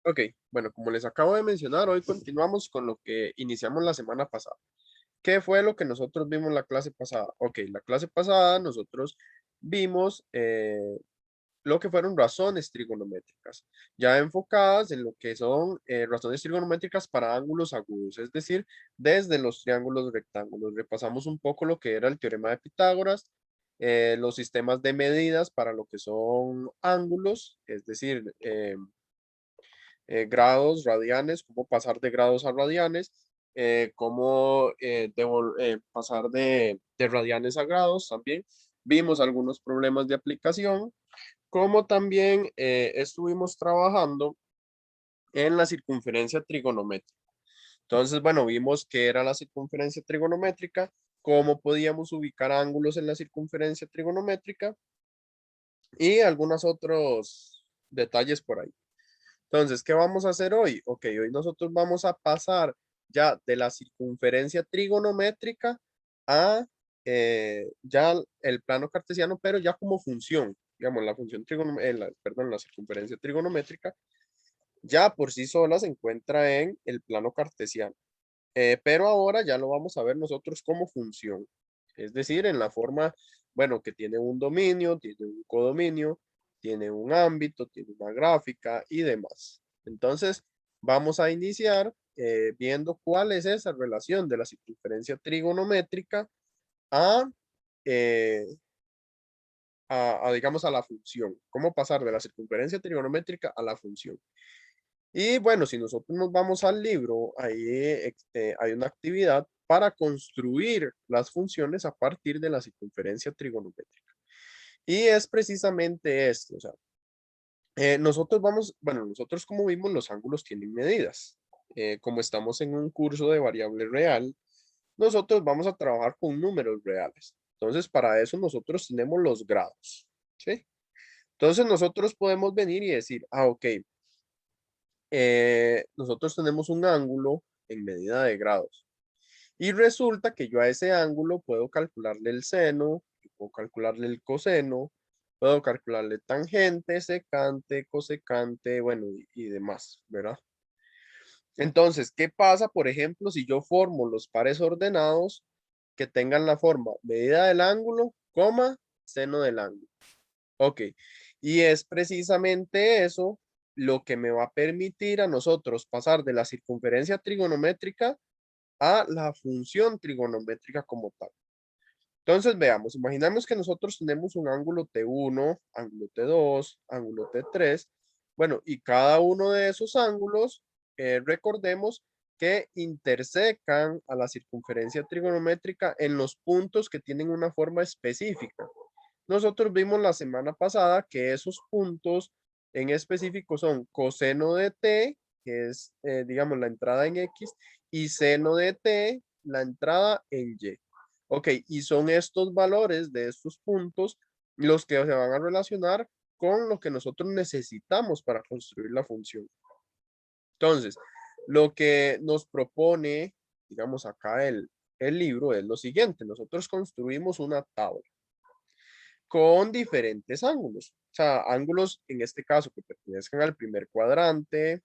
Ok, bueno, como les acabo de mencionar, hoy continuamos con lo que iniciamos la semana pasada. ¿Qué fue lo que nosotros vimos la clase pasada? Ok, la clase pasada nosotros vimos lo que fueron razones trigonométricas, ya enfocadas en lo que son razones trigonométricas para ángulos agudos, es decir, desde los triángulos rectángulos. Repasamos un poco lo que era el teorema de Pitágoras, los sistemas de medidas para lo que son ángulos, es decir, grados, radianes, cómo pasar de grados a radianes, cómo pasar de radianes a grados también. Vimos algunos problemas de aplicación, como también estuvimos trabajando en la circunferencia trigonométrica. Entonces, bueno, vimos qué era la circunferencia trigonométrica, cómo podíamos ubicar ángulos en la circunferencia trigonométrica y algunos otros detalles por ahí. Entonces, ¿qué vamos a hacer hoy? Ok, hoy nosotros vamos a pasar ya de la circunferencia trigonométrica a ya el plano cartesiano, pero ya como función, digamos, la función perdón, la circunferencia trigonométrica, ya por sí sola se encuentra en el plano cartesiano. Pero ahora ya lo vamos a ver nosotros como función, es decir, en la forma, bueno, que tiene un dominio, tiene un codominio, tiene un ámbito, tiene una gráfica y demás. Entonces, vamos a iniciar viendo cuál es esa relación de la circunferencia trigonométrica a, eh, digamos, a la función. ¿Cómo pasar de la circunferencia trigonométrica a la función? Y bueno, si nosotros nos vamos al libro, ahí hay una actividad para construir las funciones a partir de la circunferencia trigonométrica. Y es precisamente esto, o sea, nosotros vamos, bueno, nosotros como vimos, los ángulos tienen medidas. Como estamos en un curso de variable real, nosotros vamos a trabajar con números reales. Entonces, para eso nosotros tenemos los grados, ¿sí? Entonces, nosotros podemos venir y decir, ok, nosotros tenemos un ángulo en medida de grados. Y resulta que yo a ese ángulo puedo calcularle el seno, puedo calcularle el coseno, puedo calcularle tangente, secante, cosecante, bueno, y demás, ¿verdad? Entonces, ¿qué pasa, por ejemplo, si yo formo los pares ordenados que tengan la forma medida del ángulo, coma, seno del ángulo? Ok, y es precisamente eso lo que me va a permitir a nosotros pasar de la circunferencia trigonométrica a la función trigonométrica como tal. Entonces, veamos, imaginamos que nosotros tenemos un ángulo T1, ángulo T2, ángulo T3. Bueno, y cada uno de esos ángulos, recordemos que intersecan a la circunferencia trigonométrica en los puntos que tienen una forma específica. Nosotros vimos la semana pasada que esos puntos en específico son coseno de t, que es, digamos, la entrada en x, y seno de t, la entrada en y. Ok, y son estos valores de estos puntos los que se van a relacionar con lo que nosotros necesitamos para construir la función. Entonces, lo que nos propone, digamos, acá el libro es lo siguiente. Nosotros construimos una tabla con diferentes ángulos. O sea, ángulos en este caso que pertenezcan al primer cuadrante,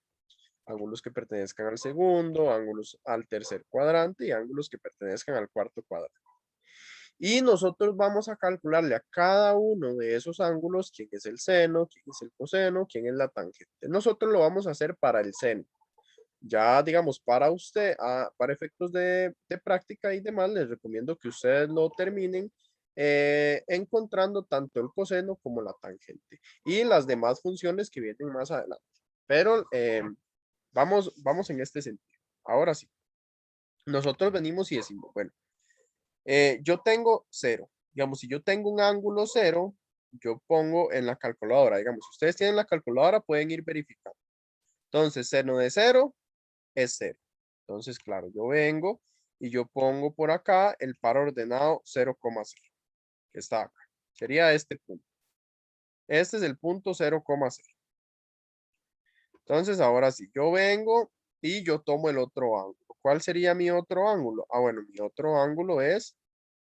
ángulos que pertenezcan al segundo, ángulos al tercer cuadrante y ángulos que pertenezcan al cuarto cuadrante. Y nosotros vamos a calcularle a cada uno de esos ángulos quién es el seno, quién es el coseno, quién es la tangente. Nosotros lo vamos a hacer para el seno. Ya, digamos, para usted, para efectos de práctica y demás, les recomiendo que ustedes lo terminen encontrando tanto el coseno como la tangente y las demás funciones que vienen más adelante. Pero vamos en este sentido. Ahora sí, nosotros venimos y decimos, bueno, yo tengo cero. Digamos, si yo tengo un ángulo cero, yo pongo en la calculadora. Digamos, si ustedes tienen la calculadora, pueden ir verificando. Entonces, seno de cero es cero. Entonces, claro, yo vengo y yo pongo por acá el par ordenado 0,0, que está acá. Sería este punto. Este es el punto 0,0. Entonces, ahora sí, yo vengo y yo tomo el otro ángulo. ¿Cuál sería mi otro ángulo? Ah, bueno, mi otro ángulo es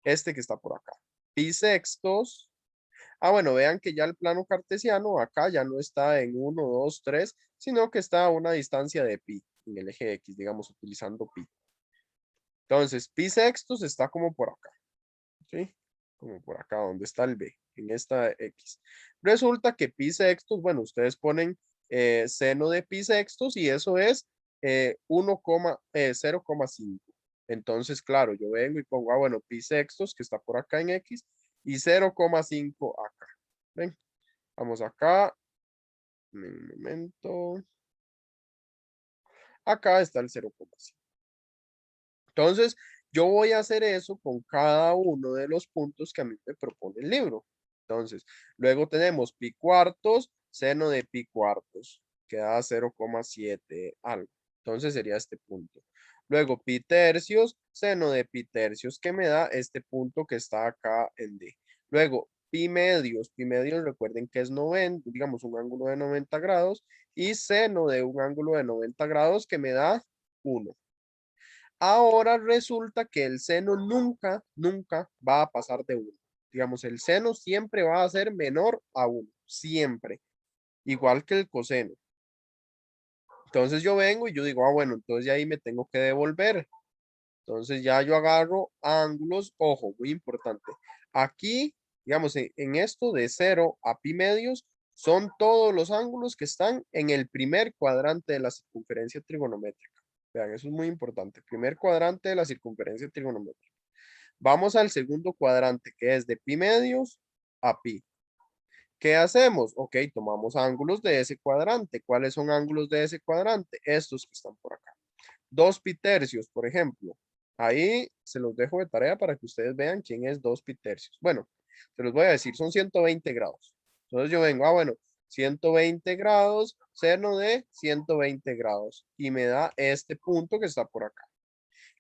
este que está por acá. Pi sextos. Ah, bueno, vean que ya el plano cartesiano acá ya no está en 1, 2, 3, sino que está a una distancia de pi en el eje X, digamos, utilizando pi. Entonces, pi sextos está como por acá, ¿sí? Como por acá, donde está el b, en esta X. Resulta que pi sextos, bueno, ustedes ponen seno de pi sextos y eso es 0,5. Entonces, claro, yo vengo y pongo, bueno, pi sextos, que está por acá en X, y 0,5 acá. ¿Ven? Vamos acá, un momento. Acá está el 0,5. Entonces, yo voy a hacer eso con cada uno de los puntos que a mí me propone el libro. Entonces, luego tenemos pi cuartos, seno de pi cuartos, que da 0,7 algo. Entonces sería este punto. Luego pi tercios, seno de pi tercios, que me da este punto que está acá en D. Luego pi medios recuerden que es 90, digamos un ángulo de 90 grados, y seno de un ángulo de 90 grados que me da 1. Ahora resulta que el seno nunca, nunca va a pasar de 1. Digamos, el seno siempre va a ser menor a 1, siempre. Igual que el coseno. Entonces yo vengo y yo digo, bueno, entonces ya ahí me tengo que devolver. Entonces ya yo agarro ángulos, ojo, muy importante. Aquí, digamos, en esto de 0 a pi medios, son todos los ángulos que están en el primer cuadrante de la circunferencia trigonométrica. Vean, eso es muy importante. Primer cuadrante de la circunferencia trigonométrica. Vamos al segundo cuadrante, que es de pi medios a pi. ¿Qué hacemos? Ok, tomamos ángulos de ese cuadrante. ¿Cuáles son ángulos de ese cuadrante? Estos que están por acá. 2 pi tercios, por ejemplo. Ahí se los dejo de tarea para que ustedes vean quién es 2 pi tercios. Bueno, se los voy a decir, son 120 grados. Entonces yo vengo, bueno, 120 grados, seno de 120 grados. Y me da este punto que está por acá.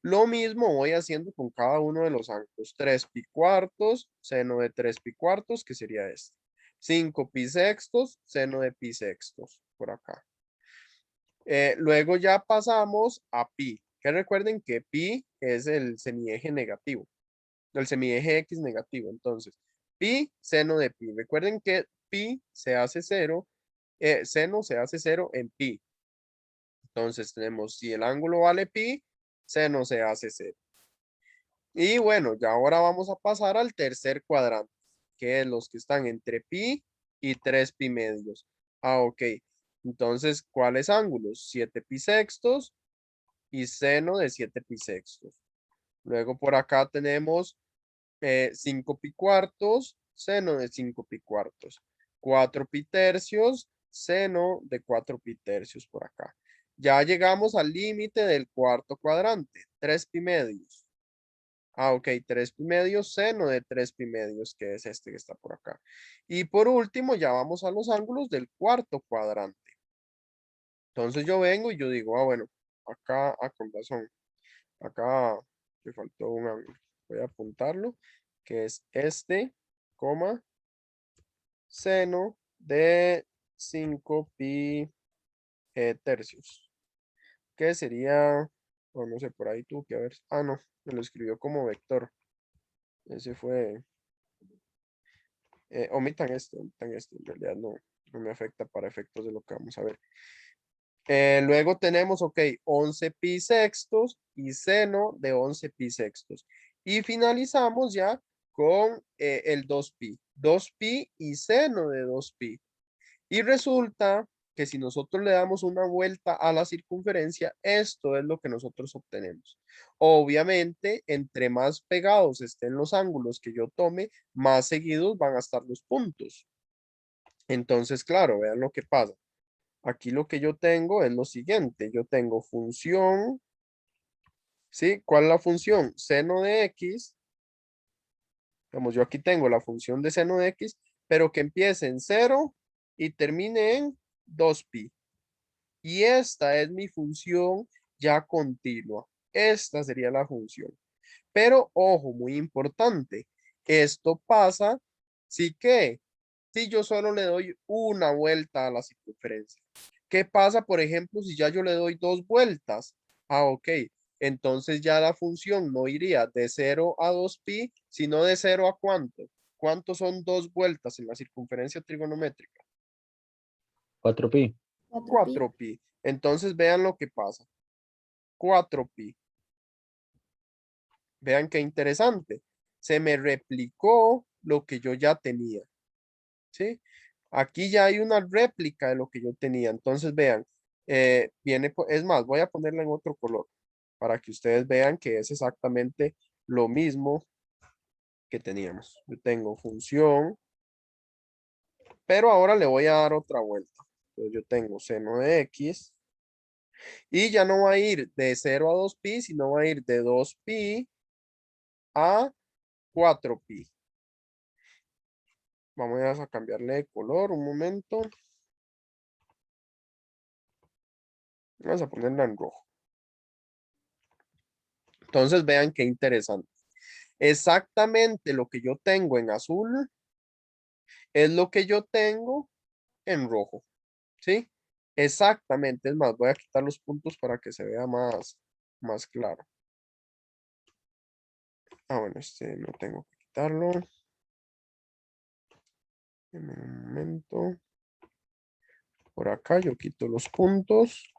Lo mismo voy haciendo con cada uno de los ángulos. 3 pi cuartos, seno de 3 pi cuartos, que sería este. 5 pi sextos, seno de pi sextos, por acá. Luego ya pasamos a pi, que recuerden que pi es el semieje negativo, el semieje X negativo. Entonces, pi, seno de pi. Recuerden que pi se hace 0, seno se hace 0 en pi. Entonces tenemos, si el ángulo vale pi, seno se hace 0. Y bueno, ya ahora vamos a pasar al tercer cuadrante, que es los que están entre pi y 3 pi medios. Ah, ok. Entonces, ¿cuáles ángulos? 7 pi sextos y seno de 7 pi sextos. Luego por acá tenemos 5 pi cuartos, seno de 5 pi cuartos. 4 pi tercios, seno de 4 pi tercios por acá. Ya llegamos al límite del cuarto cuadrante, 3 pi medios. Ah, ok, 3 pi medios, seno de 3 pi medios, que es este que está por acá. Y por último, ya vamos a los ángulos del cuarto cuadrante. Entonces yo vengo y yo digo, bueno, acá, con razón, acá me faltó un ángulo. Voy a apuntarlo, que es este, coma, seno de 5 pi tercios. Que sería, o no sé, por ahí tuvo que haber, no, me lo escribió como vector. Ese fue, omitan esto, en realidad no me afecta para efectos de lo que vamos a ver. Luego tenemos, ok, 11 pi sextos y seno de 11 pi sextos. Y finalizamos ya con el 2pi. 2pi y seno de 2pi. Y resulta que si nosotros le damos una vuelta a la circunferencia, esto es lo que nosotros obtenemos. Obviamente, entre más pegados estén los ángulos que yo tome, más seguidos van a estar los puntos. Entonces, claro, vean lo que pasa. Aquí lo que yo tengo es lo siguiente. Yo tengo función, ¿sí? ¿Cuál es la función? Seno de x. Vamos, yo aquí tengo la función de seno de x, pero que empiece en 0 y termine en 2pi. Y esta es mi función ya continua. Esta sería la función. Pero, ojo, muy importante. Esto pasa, sí que, si yo solo le doy una vuelta a la circunferencia. ¿Qué pasa, por ejemplo, si ya yo le doy 2 vueltas? Ah, ok. Entonces ya la función no iría de 0 a 2pi, sino de 0 a ¿cuánto? ¿Cuántos son 2 vueltas en la circunferencia trigonométrica? 4pi. 4pi. 4pi. Entonces vean lo que pasa. 4pi. Vean qué interesante. Se me replicó lo que yo ya tenía. ¿Sí? Aquí ya hay una réplica de lo que yo tenía. Entonces vean, es más, voy a ponerla en otro color para que ustedes vean que es exactamente lo mismo que teníamos. Yo tengo función, pero ahora le voy a dar otra vuelta. Entonces yo tengo seno de x y ya no va a ir de 0 a 2pi, sino va a ir de 2pi a 4pi. Vamos a cambiarle de color un momento. Vamos a ponerla en rojo. Entonces vean qué interesante. Exactamente lo que yo tengo en azul es lo que yo tengo en rojo. ¿Sí? Exactamente. Es más, voy a quitar los puntos para que se vea más claro. Ah, bueno, este no tengo que quitarlo. En un momento. Por acá yo quito los puntos.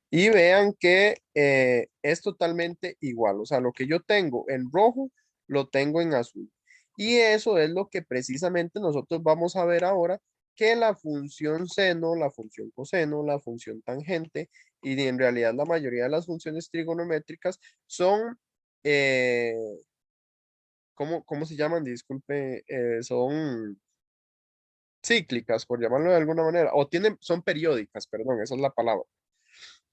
Y vean que es totalmente igual. O sea, lo que yo tengo en rojo, lo tengo en azul. Y eso es lo que precisamente nosotros vamos a ver ahora, que la función seno, la función coseno, la función tangente, y en realidad la mayoría de las funciones trigonométricas son, ¿cómo se llaman? Disculpe, son cíclicas, por llamarlo de alguna manera, o son periódicas, perdón, esa es la palabra.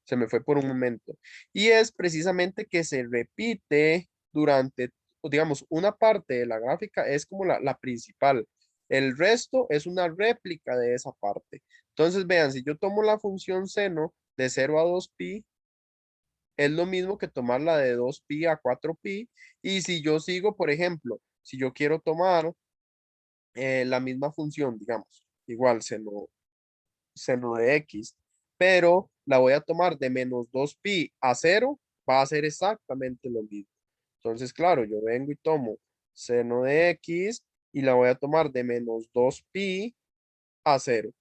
Se me fue por un momento. Y es precisamente que se repite durante, digamos, una parte de la gráfica es como la principal. El resto es una réplica de esa parte. Entonces, vean, si yo tomo la función seno de 0 a 2pi, es lo mismo que tomarla de 2pi a 4pi. Y si yo sigo, por ejemplo, si yo quiero tomar la misma función, digamos, igual seno de x, pero la voy a tomar de menos 2pi a 0, va a ser exactamente lo mismo. Entonces, claro, yo vengo y tomo seno de x y la voy a tomar de menos 2pi a 0.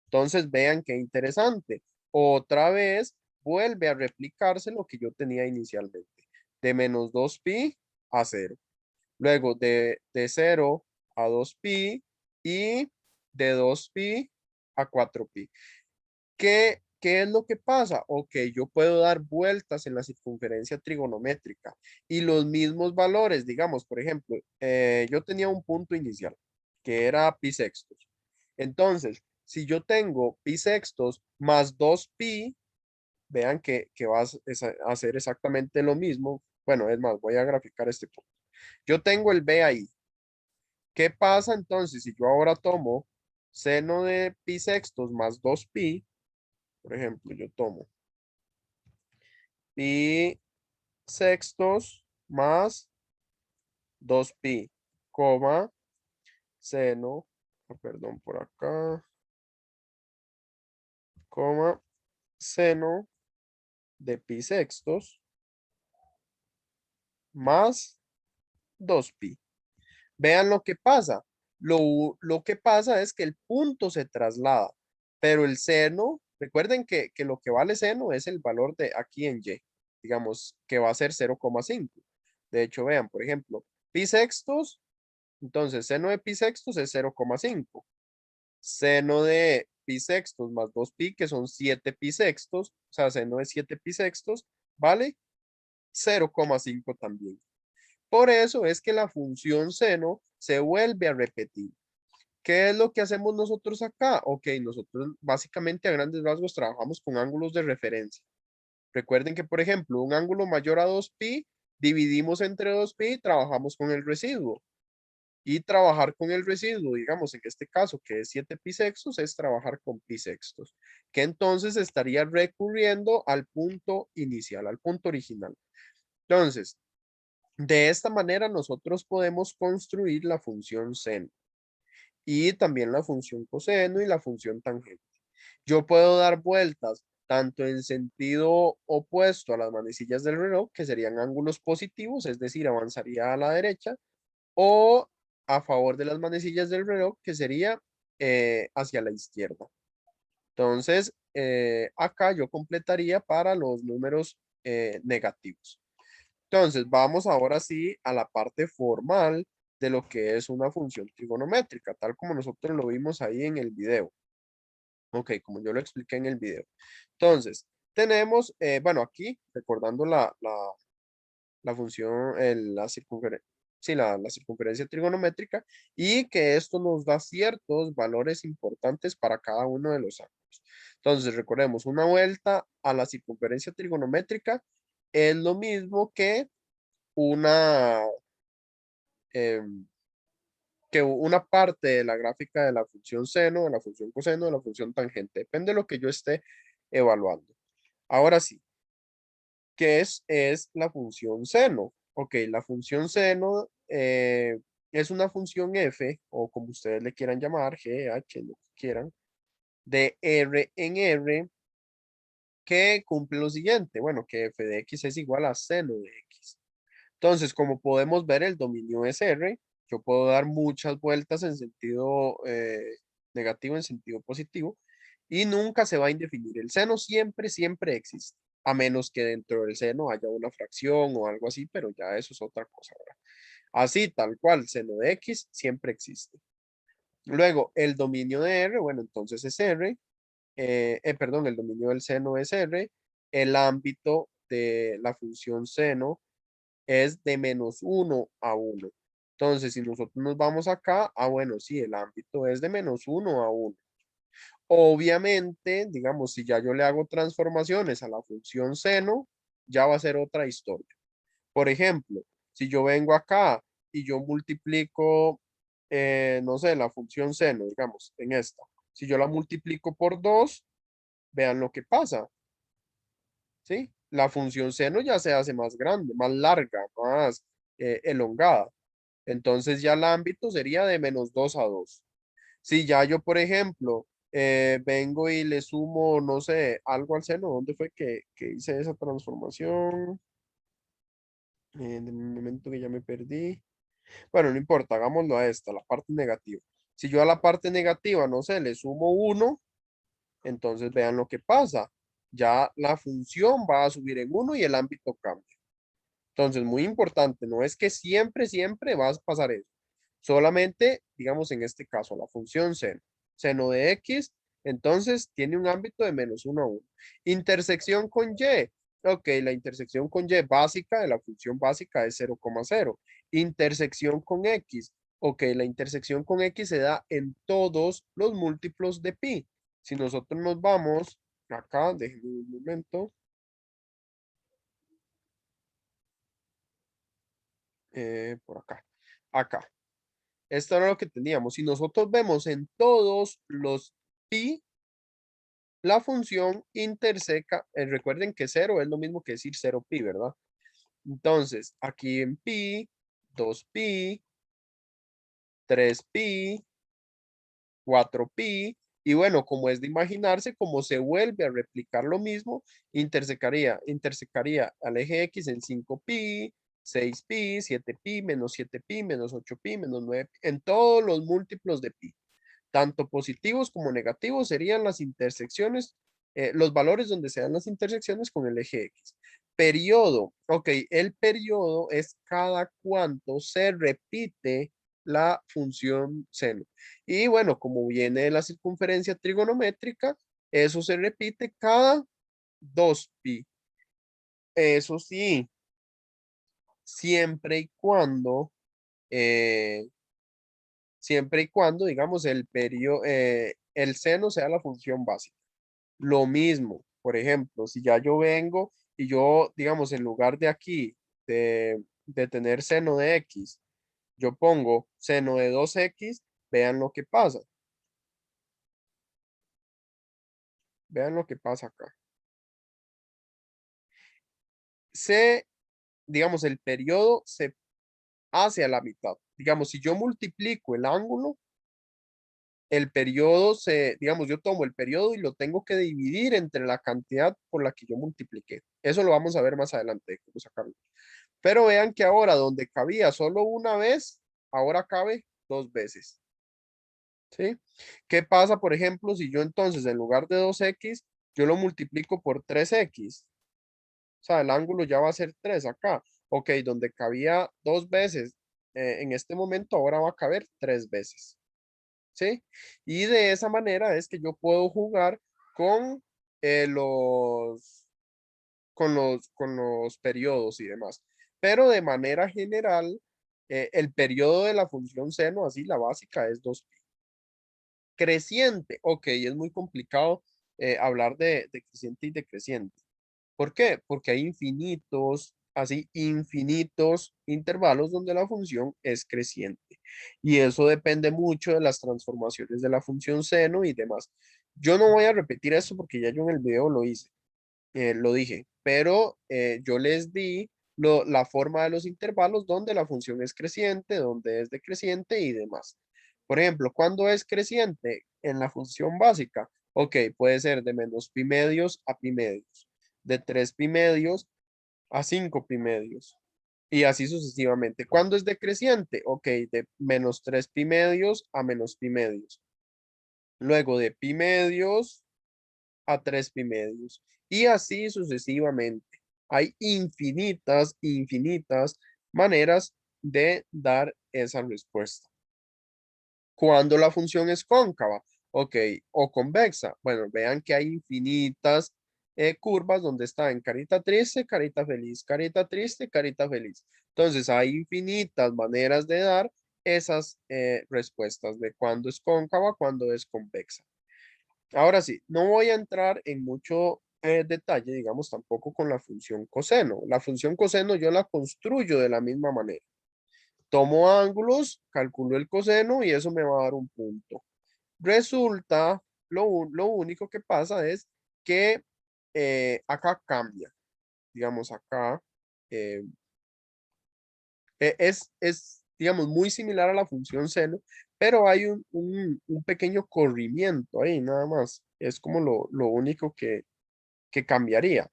Entonces, vean qué interesante. Otra vez vuelve a replicarse lo que yo tenía inicialmente, de menos 2pi a 0. Luego de 0 a 2pi y de 2pi a 4pi. ¿Qué es lo que pasa? Ok, yo puedo dar vueltas en la circunferencia trigonométrica y los mismos valores, digamos, por ejemplo, yo tenía un punto inicial que era pi sextos. Entonces, si yo tengo pi sextos más 2pi, vean que va a hacer exactamente lo mismo. Bueno, es más, voy a graficar este punto. Yo tengo el b ahí. ¿Qué pasa entonces si yo ahora tomo seno de pi sextos más 2pi? Por ejemplo, yo tomo pi sextos más 2pi, coma, seno, perdón, por acá, coma, seno de pi sextos más 2pi. Vean lo que pasa. Lo que pasa es que el punto se traslada, pero el seno, recuerden que lo que vale seno es el valor de aquí en y, digamos que va a ser 0,5. De hecho, vean, por ejemplo, pi sextos, entonces seno de pi sextos es 0,5. Seno de pi sextos más 2pi, que son 7 pi sextos, o sea, seno de 7 pi sextos, vale 0,5 también. Por eso es que la función seno se vuelve a repetir. ¿Qué es lo que hacemos nosotros acá? Ok, nosotros básicamente a grandes rasgos trabajamos con ángulos de referencia. Recuerden que, por ejemplo, un ángulo mayor a 2pi, dividimos entre 2pi y trabajamos con el residuo. Y trabajar con el residuo, digamos, en este caso, que es 7 pi sextos, es trabajar con pi sextos, que entonces estaría recurriendo al punto inicial, al punto original. Entonces, de esta manera nosotros podemos construir la función seno y también la función coseno y la función tangente. Yo puedo dar vueltas tanto en sentido opuesto a las manecillas del reloj, que serían ángulos positivos, es decir, avanzaría a la derecha, o a favor de las manecillas del reloj, que sería hacia la izquierda. Entonces, acá yo completaría para los números negativos. Entonces, vamos ahora sí a la parte formal de lo que es una función trigonométrica, tal como nosotros lo vimos ahí en el video. Ok, como yo lo expliqué en el video. Entonces, tenemos, bueno, aquí, recordando la función, la circunferencia, sí, la circunferencia trigonométrica, y que esto nos da ciertos valores importantes para cada uno de los ángulos. Entonces, recordemos, una vuelta a la circunferencia trigonométrica es lo mismo una, em, que una parte de la gráfica de la función seno, de la función coseno, de la función tangente. Depende de lo que yo esté evaluando. Ahora sí, ¿qué es la función seno? Ok, la función seno es una función f, o como ustedes le quieran llamar, g, h, lo que quieran, de r en r, que cumple lo siguiente. Bueno, que f de x es igual a seno de x. Entonces, como podemos ver, el dominio es R. Yo puedo dar muchas vueltas en sentido negativo, en sentido positivo, y nunca se va a indefinir. El seno siempre, siempre existe, a menos que dentro del seno haya una fracción o algo así, pero ya eso es otra cosa, ¿verdad? Así, tal cual, seno de X siempre existe. Luego, el dominio de R, bueno, entonces es R. Perdón, el dominio del seno es R. El ámbito de la función seno es de -1 a 1. Entonces, si nosotros nos vamos acá, bueno, sí, el ámbito es de -1 a 1. Obviamente, digamos, si ya yo le hago transformaciones a la función seno, ya va a ser otra historia. Por ejemplo, si yo vengo acá y yo multiplico, no sé, la función seno, digamos, en esta. Si yo la multiplico por 2, vean lo que pasa. ¿Sí? La función seno ya se hace más grande, más larga, más elongada. Entonces ya el ámbito sería de -2 a 2. Si ya yo, por ejemplo, vengo y le sumo, no sé, algo al seno, ¿dónde fue que hice esa transformación? En el momento que ya me perdí. Bueno, no importa, hagámoslo a esta, la parte negativa. Si yo a la parte negativa, no sé, le sumo 1, entonces vean lo que pasa. Ya la función va a subir en 1 y el ámbito cambia. Entonces, muy importante, no es que siempre, siempre va a pasar eso. Solamente, digamos en este caso, la función seno. Seno de x, entonces tiene un ámbito de -1 a 1. Intersección con y. Ok, la intersección con y básica de la función básica es 0,0. Intersección con x. Ok, la intersección con x se da en todos los múltiplos de pi. Si nosotros nos vamos acá, déjenme un momento. Por acá. Acá. Esto era lo que teníamos. Si nosotros vemos en todos los pi, la función interseca, recuerden que 0 es lo mismo que decir 0 pi, ¿verdad? Entonces, aquí en pi, 2 pi, 3 pi, 4 pi, y bueno, como es de imaginarse, como se vuelve a replicar lo mismo, intersecaría al eje X en 5 pi, 6 pi, 7 pi, -7 pi, -8 pi, -9 pi, en todos los múltiplos de pi. Tanto positivos como negativos serían las intersecciones, los valores donde se dan las intersecciones con el eje X. Periodo, ok, el periodo es cada cuánto se repite la función seno. Y bueno, como viene de la circunferencia trigonométrica, eso se repite cada 2 pi. Eso sí, siempre y cuando, eh, digamos, el seno sea la función básica. Lo mismo, por ejemplo, si ya yo vengo y yo, digamos, en lugar de aquí, de tener seno de x, yo pongo seno de 2x, vean lo que pasa. Vean lo que pasa acá. Digamos, el periodo se hace a la mitad. Digamos, si yo multiplico el ángulo, el periodo digamos, yo tomo el periodo y lo tengo que dividir entre la cantidad por la que yo multipliqué. Eso lo vamos a ver más adelante, cómo sacarlo. Pero vean que ahora donde cabía solo una vez, ahora cabe 2 veces. ¿Sí? ¿Qué pasa, por ejemplo, si yo entonces en lugar de 2x, yo lo multiplico por 3x? O sea, el ángulo ya va a ser 3 acá. Ok, donde cabía 2 veces en este momento, ahora va a caber 3 veces. ¿Sí? Y de esa manera es que yo puedo jugar con los periodos y demás. Pero de manera general, el periodo de la función seno, así la básica, es 2pi. Creciente, ok, es muy complicado hablar de creciente y decreciente. ¿Por qué? Porque hay infinitos, así infinitos intervalos donde la función es creciente. Y eso depende mucho de las transformaciones de la función seno y demás. Yo no voy a repetir eso porque ya yo en el video lo hice, lo dije, pero yo les di la forma de los intervalos donde la función es creciente, donde es decreciente y demás. Por ejemplo, ¿cuándo es creciente? En la función básica. Ok, puede ser de menos pi medios a pi medios, de 3 pi medios a 5 pi medios y así sucesivamente. ¿Cuándo es decreciente? Ok, de menos 3 pi medios a menos pi medios. Luego de pi medios a 3 pi medios y así sucesivamente. Hay infinitas maneras de dar esa respuesta. Cuando la función es cóncava, ok, o convexa, bueno, vean que hay infinitas curvas donde está en carita triste, carita feliz, carita triste, carita feliz. Entonces, hay infinitas maneras de dar esas respuestas de cuándo es cóncava, cuándo es convexa. Ahora sí, no voy a entrar en mucho detalle, digamos, tampoco con la función coseno. La función coseno yo la construyo de la misma manera. Tomo ángulos, calculo el coseno y eso me va a dar un punto. Resulta, lo único que pasa es que acá cambia. Digamos, acá eh, digamos, muy similar a la función seno, pero hay un pequeño corrimiento ahí, nada más. Es como lo único que cambiaría.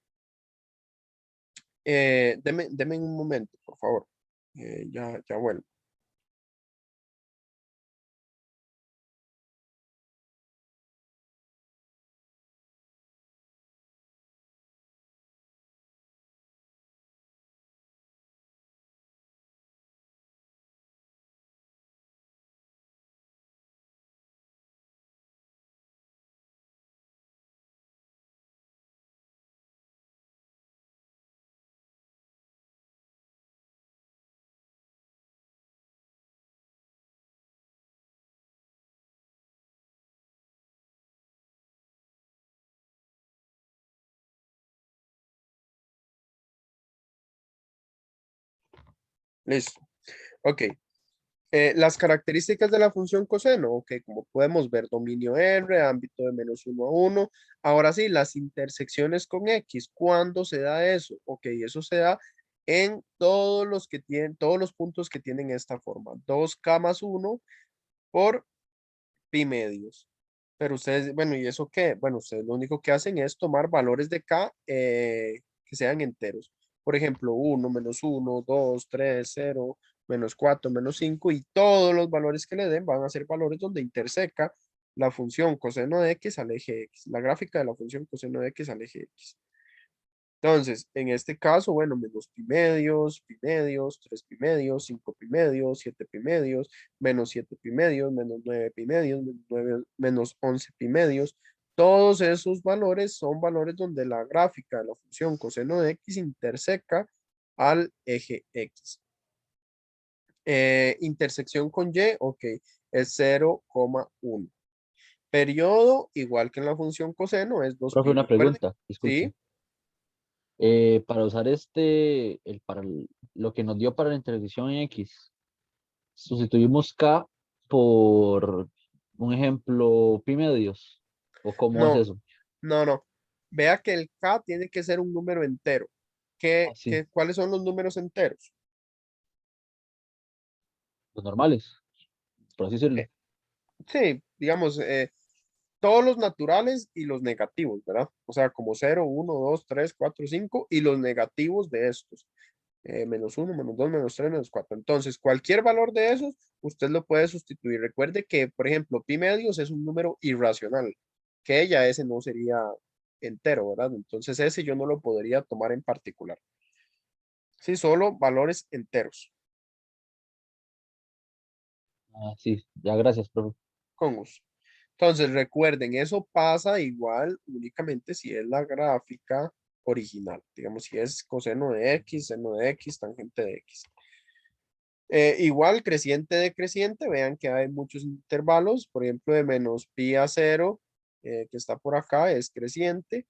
Deme un momento, por favor. Ya vuelvo. Listo. Ok. Las características de la función coseno, ok, como podemos ver, dominio R, ámbito de -1 a 1. Ahora sí, las intersecciones con X, ¿cuándo se da eso? Ok, eso se da en todos los puntos que tienen esta forma, 2K más 1 por pi medios. Pero ustedes, bueno, ¿y eso qué? Bueno, ustedes lo único que hacen es tomar valores de K que sean enteros. Por ejemplo, 1, -1, 2, 3, 0, -4, -5 y todos los valores que le den van a ser valores donde interseca la función coseno de X al eje X, la gráfica de la función coseno de X al eje X. Entonces, en este caso, bueno, menos pi medios, 3 pi medios, 5 pi medios, 7 pi medios, -7 pi medios, -9 pi medios, -11 pi medios. Todos esos valores son valores donde la gráfica de la función coseno de X interseca al eje X. Intersección con Y, ok, es 0,1. Periodo, igual que en la función coseno, es Profe, 2pi. una Recuerden, pregunta, disculpe. ¿sí? Para usar lo que nos dio para la intersección en X, sustituimos K por un ejemplo pi medios. ¿O cómo es No, eso? no. Vea que el K tiene que ser un número entero. Así, ¿Cuáles son los números enteros? los normales, por así decirlo. Eh, sí, digamos, todos los naturales y los negativos, ¿verdad? O sea, como 0, 1, 2, 3, 4, 5 y los negativos de estos. menos 1, menos 2, menos 3, menos 4. Entonces, cualquier valor de esos, usted lo puede sustituir. Recuerde que, por ejemplo, pi medios es un número irracional, que ya ese no sería entero, ¿verdad? Entonces, ese yo no lo podría tomar en particular. Sí, solo valores enteros. Ah, sí, ya gracias, profe. Con gusto. Entonces, recuerden, eso pasa igual únicamente si es la gráfica original. Digamos, si es coseno de x, seno de x, tangente de x. Igual, creciente decreciente, vean que hay muchos intervalos, por ejemplo, de menos pi a 0, que está por acá, es creciente,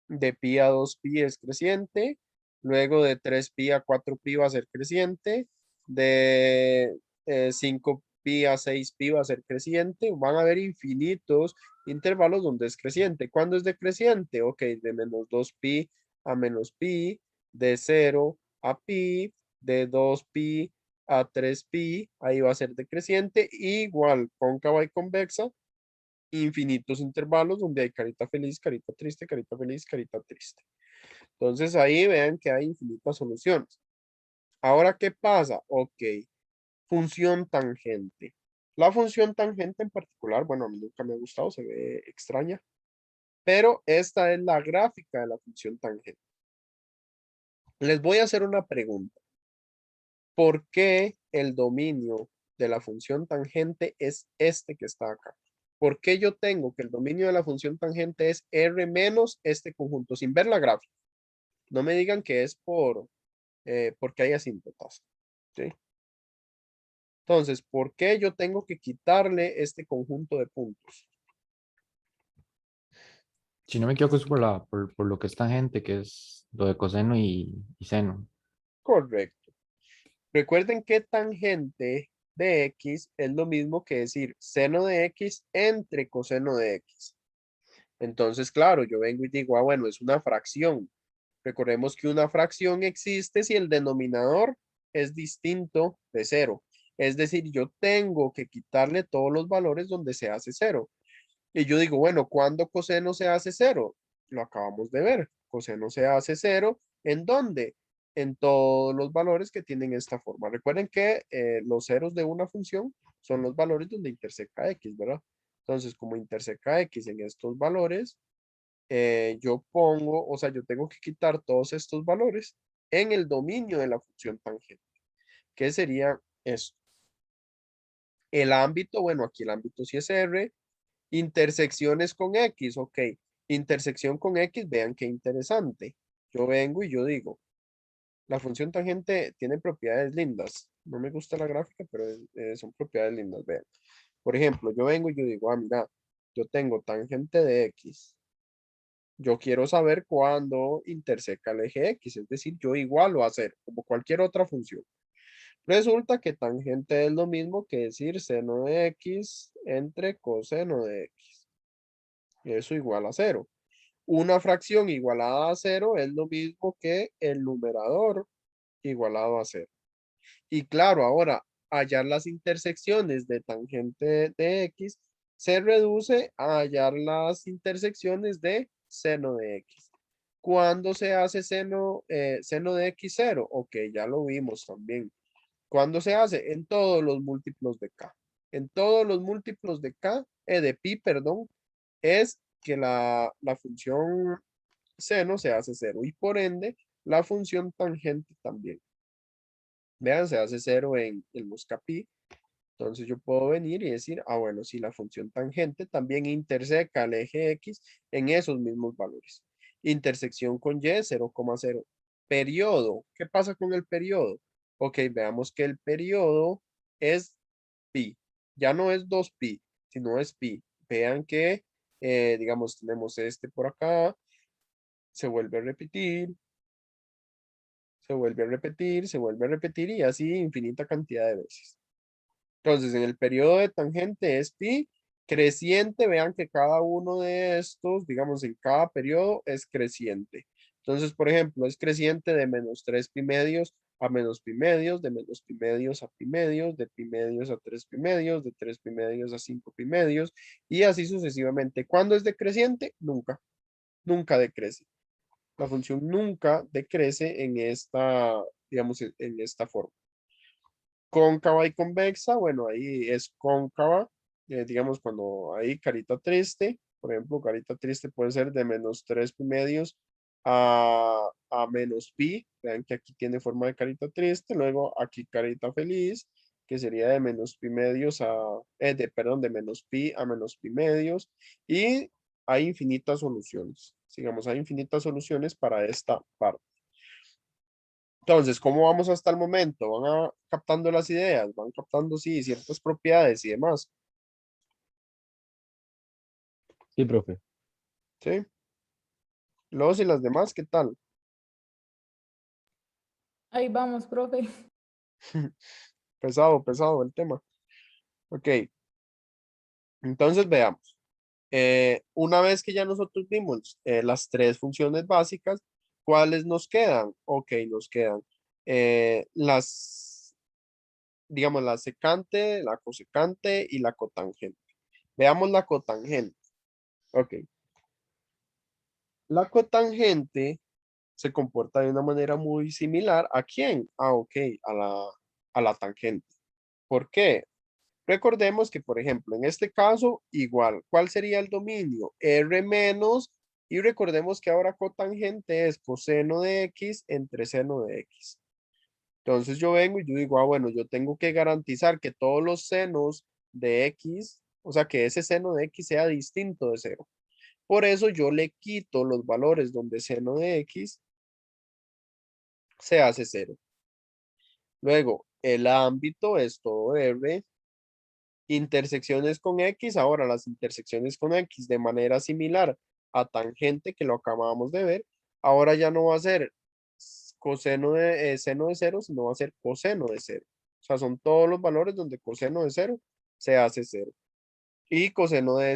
de pi a 2pi es creciente, luego de 3pi a 4pi va a ser creciente, de 5pi a 6pi va a ser creciente, van a haber infinitos intervalos donde es creciente. ¿Cuándo es decreciente? Ok, de menos 2pi a menos pi, de 0 a pi, de 2pi a 3pi, ahí va a ser decreciente, igual cóncava y convexa, infinitos intervalos donde hay carita feliz, carita triste, carita feliz, carita triste. Entonces ahí vean que hay infinitas soluciones. Ahora, ¿qué pasa? Ok, función tangente. La función tangente en particular, bueno, a mí nunca me ha gustado, se ve extraña, pero esta es la gráfica de la función tangente. Les voy a hacer una pregunta. ¿Por qué el dominio de la función tangente es este que está acá? ¿Por qué yo tengo que el dominio de la función tangente es R menos este conjunto sin ver la gráfica? No me digan que es porque hay asíntotas. ¿Sí? Entonces, ¿por qué yo tengo que quitarle este conjunto de puntos? Si no me equivoco, es por lo que es tangente, que es lo de coseno y seno. Correcto. Recuerden que tangente de x es lo mismo que decir seno de x entre coseno de x. Entonces, claro, yo vengo y digo, bueno, es una fracción. Recordemos que una fracción existe si el denominador es distinto de cero. Es decir, yo tengo que quitarle todos los valores donde se hace cero. Y yo digo, bueno, ¿cuándo coseno se hace cero? Lo acabamos de ver. Coseno se hace cero. ¿En dónde? En todos los valores que tienen esta forma. Recuerden que los ceros de una función son los valores donde intersecta x, ¿verdad? Entonces, como intersecta x en estos valores, yo pongo, o sea, yo tengo que quitar todos estos valores en el dominio de la función tangente. ¿Qué sería esto? El ámbito, bueno, aquí el ámbito sí es R. Intersecciones con X, ok. Intersección con X, vean qué interesante. Yo vengo y yo digo, la función tangente tiene propiedades lindas. No me gusta la gráfica, pero son propiedades lindas, vean. Por ejemplo, yo vengo y yo digo, mira, yo tengo tangente de X. Yo quiero saber cuándo interseca el eje X, es decir, yo igualo a cero, como cualquier otra función. Resulta que tangente es lo mismo que decir seno de X entre coseno de X. Eso igual a cero. Una fracción igualada a cero es lo mismo que el numerador igualado a cero. Y claro, ahora hallar las intersecciones de tangente de X se reduce a hallar las intersecciones de seno de X. ¿Cuándo se hace seno de X cero? Ok, ya lo vimos también. ¿Cuándo se hace? En todos los múltiplos de K. En todos los múltiplos de K, de pi, perdón, es que la función seno se hace cero y por ende la función tangente también. Vean, se hace cero en el mosca pi. Entonces yo puedo venir y decir, bueno, si la función tangente también interseca el eje X en esos mismos valores. Intersección con Y, 0,0. Periodo. ¿Qué pasa con el periodo? Ok, veamos que el periodo es pi. Ya no es 2pi, sino es pi. Vean que, digamos, tenemos este por acá, se vuelve a repetir, se vuelve a repetir, se vuelve a repetir y así infinita cantidad de veces. Entonces, en el periodo de tangente es pi creciente. Vean que cada uno de estos, digamos, en cada periodo es creciente. Entonces, por ejemplo, es creciente de menos 3 pi medios a menos pi medios, de menos pi medios a pi medios, de pi medios a 3 pi medios, de 3 pi medios a 5 pi medios, y así sucesivamente. ¿Cuándo es decreciente? Nunca, nunca decrece. La función nunca decrece digamos, en esta forma. Cóncava y convexa, bueno, ahí es cóncava, digamos, cuando hay carita triste, por ejemplo, carita triste puede ser de -3 pi medios a menos pi. Vean que aquí tiene forma de carita triste. Luego aquí carita feliz, que sería de -pi medios perdón, de menos pi a menos pi medios. Y hay infinitas soluciones. Digamos, hay infinitas soluciones para esta parte. Entonces, ¿cómo vamos hasta el momento? Van captando las ideas, van captando, sí, ciertas propiedades y demás, Sí, profe. ¿sí? Los y las demás, ¿qué tal? Ahí vamos, profe. Pesado, pesado el tema. Ok, entonces veamos. Una vez que ya nosotros vimos las tres funciones básicas, ¿cuáles nos quedan? Ok, nos quedan digamos, la secante, la cosecante y la cotangente. Veamos la cotangente. Ok, la cotangente se comporta de una manera muy similar. ¿A quién? Ah, ok, a la tangente. ¿Por qué? Recordemos que, por ejemplo, en este caso, igual, ¿cuál sería el dominio? R menos, y recordemos que ahora cotangente es coseno de X entre seno de X. Entonces yo vengo y yo digo, ah, bueno, yo tengo que garantizar que todos los senos de X, o sea, que ese seno de X sea distinto de cero. Por eso yo le quito los valores donde seno de X se hace cero. Luego, el ámbito es todo R. Intersecciones con X. Ahora, las intersecciones con X de manera similar a tangente, que lo acabamos de ver. Ahora ya no va a ser coseno de seno de cero, sino va a ser coseno de cero. O sea, son todos los valores donde coseno de cero se hace cero. Y coseno de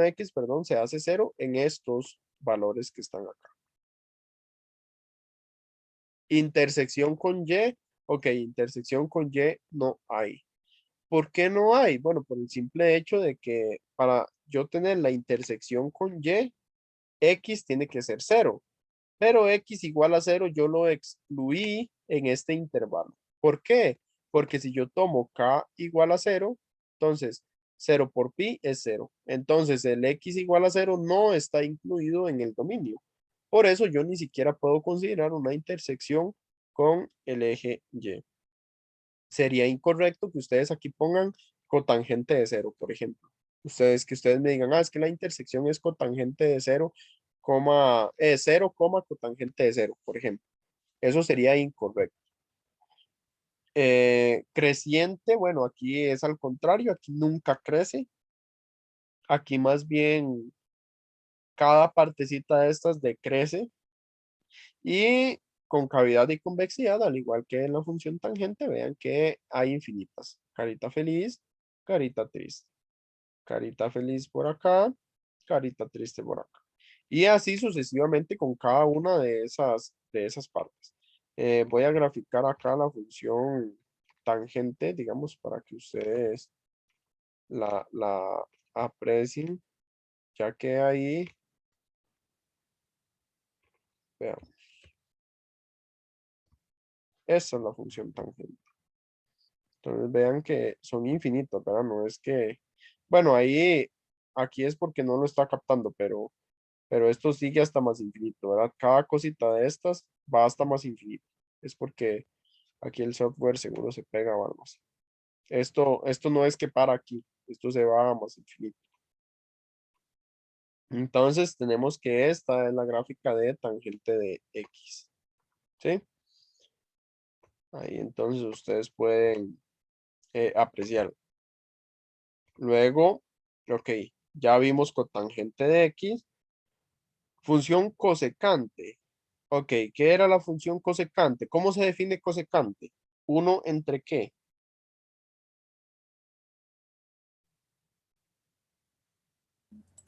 X, perdón, se hace cero en estos valores que están acá. Intersección con Y. Ok, intersección con Y no hay. ¿Por qué no hay? Bueno, por el simple hecho de que para yo tener la intersección con Y, X tiene que ser cero. Pero X igual a cero yo lo excluí en este intervalo. ¿Por qué? Porque si yo tomo K igual a cero, entonces 0 por pi es cero. Entonces el X igual a cero no está incluido en el dominio. Por eso yo ni siquiera puedo considerar una intersección con el eje Y. Sería incorrecto que ustedes aquí pongan cotangente de cero, por ejemplo. Que ustedes me digan, ah, es que la intersección es cotangente de cero, cotangente de cero, por ejemplo. Eso sería incorrecto. Creciente, bueno, aquí es al contrario, aquí nunca crece. Aquí más bien cada partecita de estas decrece. Y concavidad y convexidad, al igual que en la función tangente, vean que hay infinitas. Carita feliz, carita triste. Carita feliz por acá, carita triste por acá. Y así sucesivamente con cada una de esas partes. Voy a graficar acá la función tangente, digamos, para que ustedes la aprecien, ya que ahí, vean, esa es la función tangente. Entonces vean que son infinitas, ¿verdad? No es que, bueno, aquí es porque no lo está captando, pero esto sigue hasta más infinito, ¿verdad? Cada cosita de estas va hasta más infinito. Es porque aquí el software seguro se pega o algo así. Esto no es que para aquí, esto se va a más infinito. Entonces tenemos que esta es la gráfica de tangente de X. ¿Sí? Ahí entonces ustedes pueden apreciar. Luego, ok, ya vimos cotangente de X. Función cosecante. Ok, ¿qué era la función cosecante? ¿Cómo se define cosecante? ¿Uno entre qué?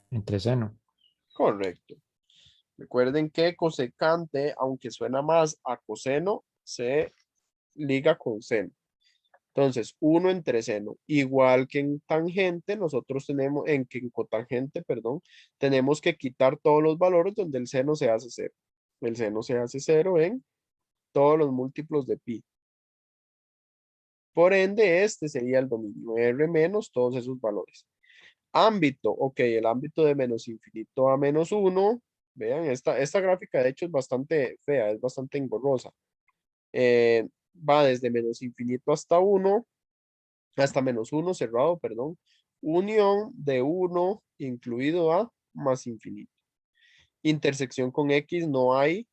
Entre seno. Correcto. Recuerden que cosecante, aunque suena más a coseno, se liga con seno. Entonces, 1 entre seno. Igual que en tangente, nosotros tenemos, en cotangente, perdón, tenemos que quitar todos los valores donde el seno se hace cero. El seno se hace cero en todos los múltiplos de pi. Por ende, este sería el dominio R menos todos esos valores. Ámbito, ok, el ámbito de menos infinito a menos 1. Vean, esta gráfica de hecho es bastante fea, es bastante engorrosa. Va desde menos infinito hasta 1, hasta menos 1 cerrado, perdón. Unión de 1 incluido a más infinito. Intersección con X no hay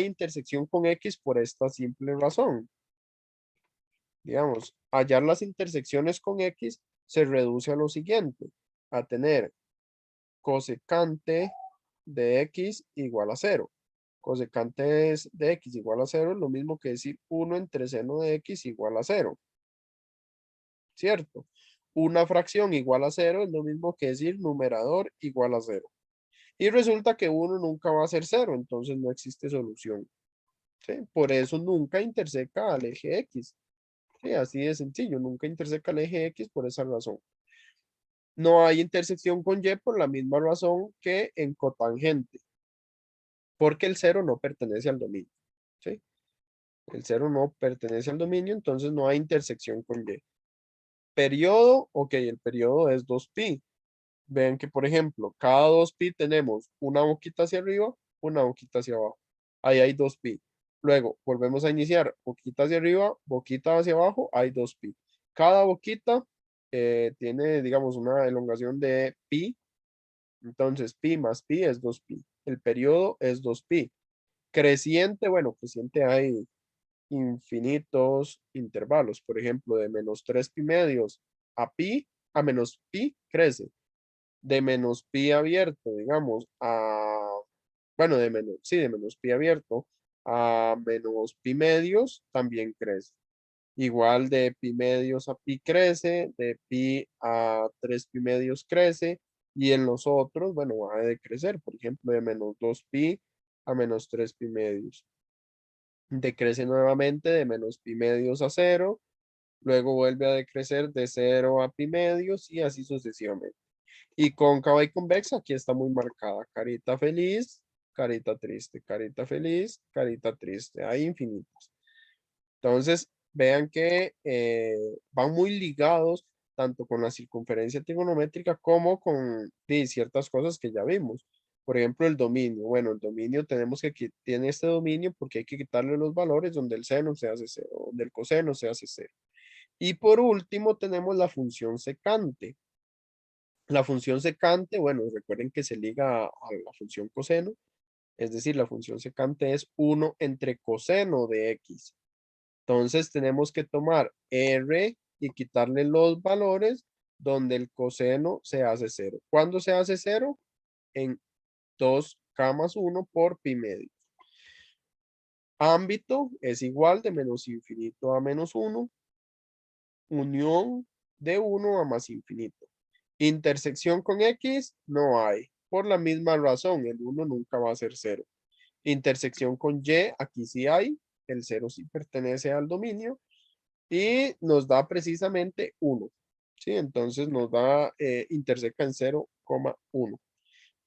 intersección con X por esta simple razón. Digamos, hallar las intersecciones con X se reduce a lo siguiente, a tener cosecante de X igual a 0. Cosecante de X igual a 0 es lo mismo que decir 1 entre seno de X igual a 0. ¿Cierto? Una fracción igual a 0 es lo mismo que decir numerador igual a 0. Y resulta que 1 nunca va a ser 0, entonces no existe solución. ¿Sí? Por eso nunca interseca al eje X. Sí, así de sencillo, nunca interseca el eje X por esa razón. No hay intersección con Y por la misma razón que en cotangente, porque el 0 no pertenece al dominio. ¿Sí? El 0 no pertenece al dominio, entonces no hay intersección con Y. Periodo, ok, el periodo es 2pi. Vean que, por ejemplo, cada 2pi tenemos una boquita hacia arriba, una boquita hacia abajo. Ahí hay 2pi. Luego, volvemos a iniciar. Boquita hacia arriba, boquita hacia abajo, hay 2pi. Cada boquita tiene, digamos, una elongación de pi. Entonces, pi más pi es 2pi. El periodo es 2pi. Creciente, bueno, creciente hay infinitos intervalos. Por ejemplo, de menos 3 pi medios a pi, a menos pi, crece. De menos pi abierto, digamos, bueno, de menos pi abierto a menos pi medios también crece. Igual de pi medios a pi crece, de pi a 3 pi medios crece, y en los otros, bueno, va a decrecer, por ejemplo, de menos 2 pi a menos 3 pi medios. Decrece nuevamente de menos pi medios a 0, luego vuelve a decrecer de 0 a pi medios y así sucesivamente. Y cóncava y convexa, aquí está muy marcada. Carita feliz, carita triste, carita feliz, carita triste. Hay infinitos. Entonces, vean que van muy ligados tanto con la circunferencia trigonométrica como con ciertas cosas que ya vimos. Por ejemplo, el dominio. Bueno, el dominio tenemos que tiene este dominio porque hay que quitarle los valores donde el seno se hace 0, donde el coseno se hace 0. Y por último tenemos la función secante. La función secante, bueno, recuerden que se liga a la función coseno, es decir, la función secante es 1 entre coseno de X. Entonces tenemos que tomar R y quitarle los valores donde el coseno se hace 0. ¿Cuándo se hace 0? En 2k más 1 por pi medio. Ámbito es igual de menos infinito a menos 1. Unión de 1 a más infinito. Intersección con X no hay. Por la misma razón, el 1 nunca va a ser 0. Intersección con Y, aquí sí hay. El 0 sí pertenece al dominio. Y nos da precisamente 1. ¿Sí? Entonces nos da, interseca en 0,1.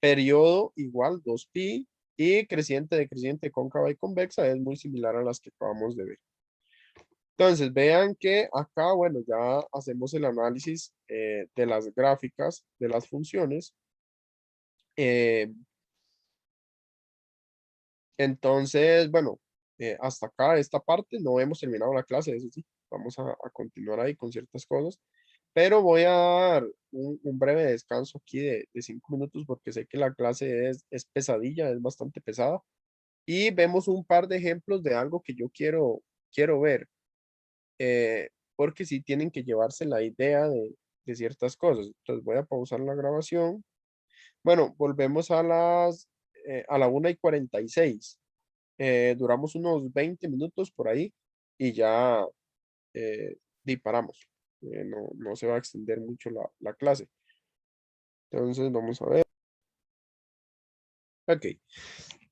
Periodo igual 2pi. Y creciente, decreciente, cóncava y convexa es muy similar a las que acabamos de ver. Entonces, vean que acá, bueno, ya hacemos el análisis de las gráficas de las funciones. Entonces, bueno, hasta acá esta parte no hemos terminado la clase, eso sí, vamos a continuar ahí con ciertas cosas, pero voy a dar un breve descanso aquí de 5 minutos porque sé que la clase es pesadilla, es bastante pesada, y vemos un par de ejemplos de algo que yo quiero ver. Porque sí tienen que llevarse la idea de ciertas cosas. Entonces voy a pausar la grabación. Bueno, volvemos a a la 1:46. Duramos unos 20 minutos por ahí y ya disparamos. No se va a extender mucho la clase. Entonces vamos a ver. Ok.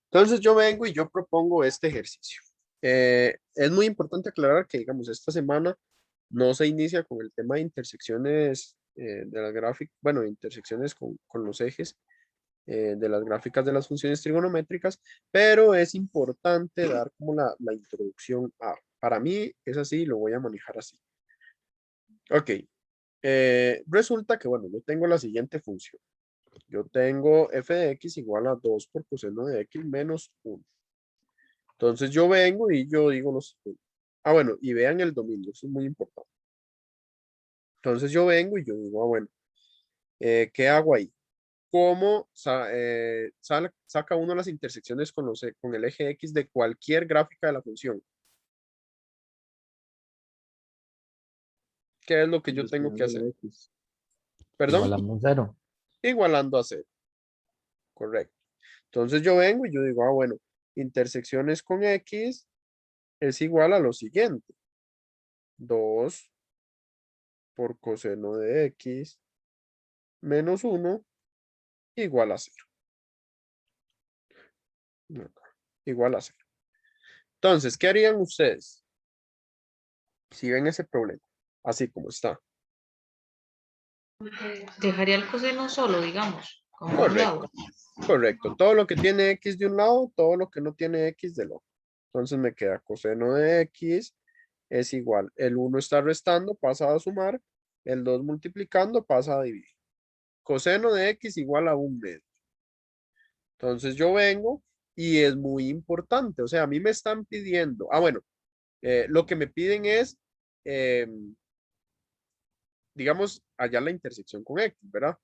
Entonces yo vengo y yo propongo este ejercicio. Es muy importante aclarar que, digamos, esta semana no se inicia con el tema de intersecciones de la gráfica, bueno, intersecciones con los ejes, de las gráficas de las funciones trigonométricas, pero es importante dar como la introducción a. Para mí es así, lo voy a manejar así. Ok, resulta que, bueno, yo tengo la siguiente función. Yo tengo f de x igual a 2 por coseno de x menos 1. Entonces yo vengo y yo digo lo siguiente. Ah, bueno, y vean el dominio, eso es muy importante. Entonces yo vengo y yo digo, ah, bueno, ¿qué hago ahí? ¿Cómo saca uno las intersecciones con el eje X de cualquier gráfica de la función? ¿Qué es lo que yo tengo que Despejando hacer? la X. ¿Perdón? Igualando 0. Igualando a 0. Correcto. Entonces yo vengo y yo digo, ah, bueno, intersecciones con X es igual a lo siguiente. 2 por coseno de X menos 1 igual a 0. Igual a 0. Entonces, ¿qué harían ustedes si ven ese problema? Así como está. Dejaría el coseno solo, digamos, como a un Correcto. lado. Correcto. Todo lo que tiene X de un lado, todo lo que no tiene X del otro. Entonces me queda coseno de X es igual. El 1 está restando, pasa a sumar. El 2 multiplicando, pasa a dividir. Coseno de X igual a 1/2. Entonces yo vengo y es muy importante. O sea, a mí me están pidiendo. Ah, bueno, lo que me piden es, digamos, hallar la intersección con X, ¿verdad?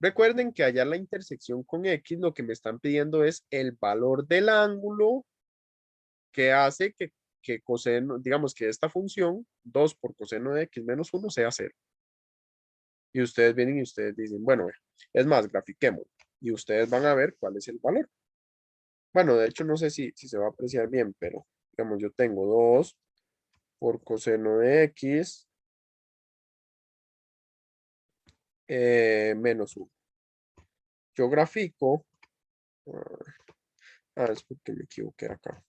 Recuerden que hallar la intersección con X, lo que me están pidiendo es el valor del ángulo que hace que coseno, digamos que esta función, 2 por coseno de X menos 1 sea 0. Y ustedes vienen y ustedes dicen, bueno, es más, grafiquemos. Y ustedes van a ver cuál es el valor. Bueno, de hecho, no sé si se va a apreciar bien, pero digamos, yo tengo 2 por coseno de X menos 1. Yo grafico. Es porque me equivoqué acá.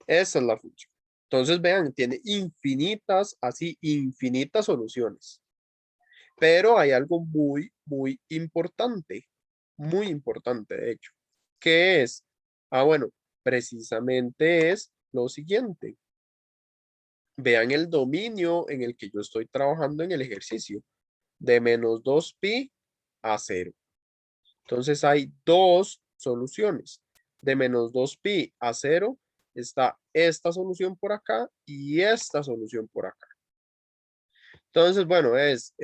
Esa es la función. Entonces, vean, tiene infinitas, así, infinitas soluciones. Pero hay algo muy importante, de hecho, que es, bueno, precisamente es lo siguiente. Vean el dominio en el que yo estoy trabajando en el ejercicio, de menos 2pi a 0. Entonces hay dos soluciones. De menos 2pi a 0 está esta solución por acá y esta solución por acá. Entonces, bueno, es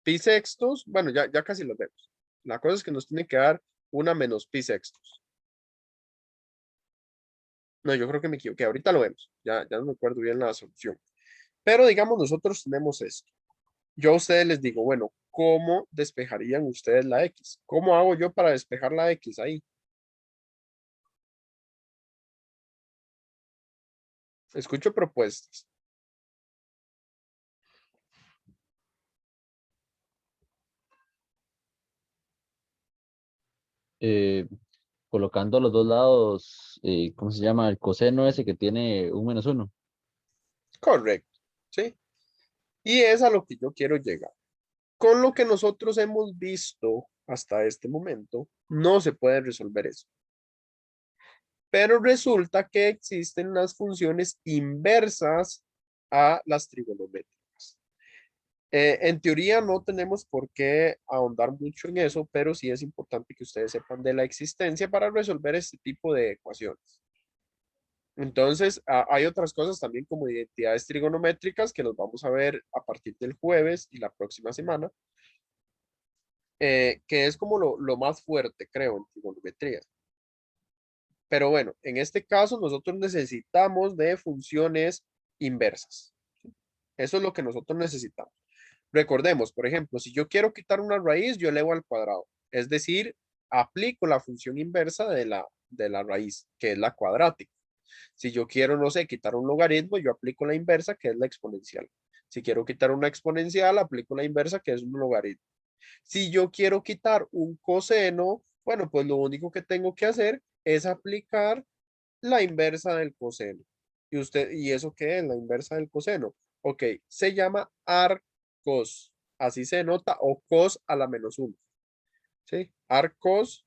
pi sextos. Bueno, ya casi lo vemos. La cosa es que nos tiene que dar una menos pi sextos. No, yo creo que me equivoqué. Ahorita lo vemos. Ya no me acuerdo bien la solución. Pero digamos, nosotros tenemos esto. Yo a ustedes les digo, bueno, ¿cómo despejarían ustedes la X? ¿Cómo hago yo para despejar la X ahí? Escucho propuestas. Eh, colocando a los dos lados, ¿cómo se llama? El coseno ese que tiene un menos 1. Correcto, ¿sí? Y es a lo que yo quiero llegar. Con lo que nosotros hemos visto hasta este momento, no se puede resolver eso. Pero resulta que existen las funciones inversas a las trigonométricas. En teoría no tenemos por qué ahondar mucho en eso, pero sí es importante que ustedes sepan de la existencia para resolver este tipo de ecuaciones. Entonces, hay otras cosas también como identidades trigonométricas que los vamos a ver a partir del jueves y la próxima semana, que es como lo más fuerte, creo, en trigonometría. Pero bueno, en este caso nosotros necesitamos de funciones inversas. Eso es lo que nosotros necesitamos. Recordemos, por ejemplo, si yo quiero quitar una raíz, yo elevo al cuadrado. Es decir, aplico la función inversa de la raíz, que es la cuadrática. Si yo quiero, no sé, quitar un logaritmo, yo aplico la inversa, que es la exponencial. Si quiero quitar una exponencial, aplico la inversa, que es un logaritmo. Si yo quiero quitar un coseno, bueno, pues lo único que tengo que hacer es aplicar la inversa del coseno. ¿Y eso qué es? La inversa del coseno. Ok, se llama arcos. Así se nota, o cos a la menos 1. ¿sí? Arcos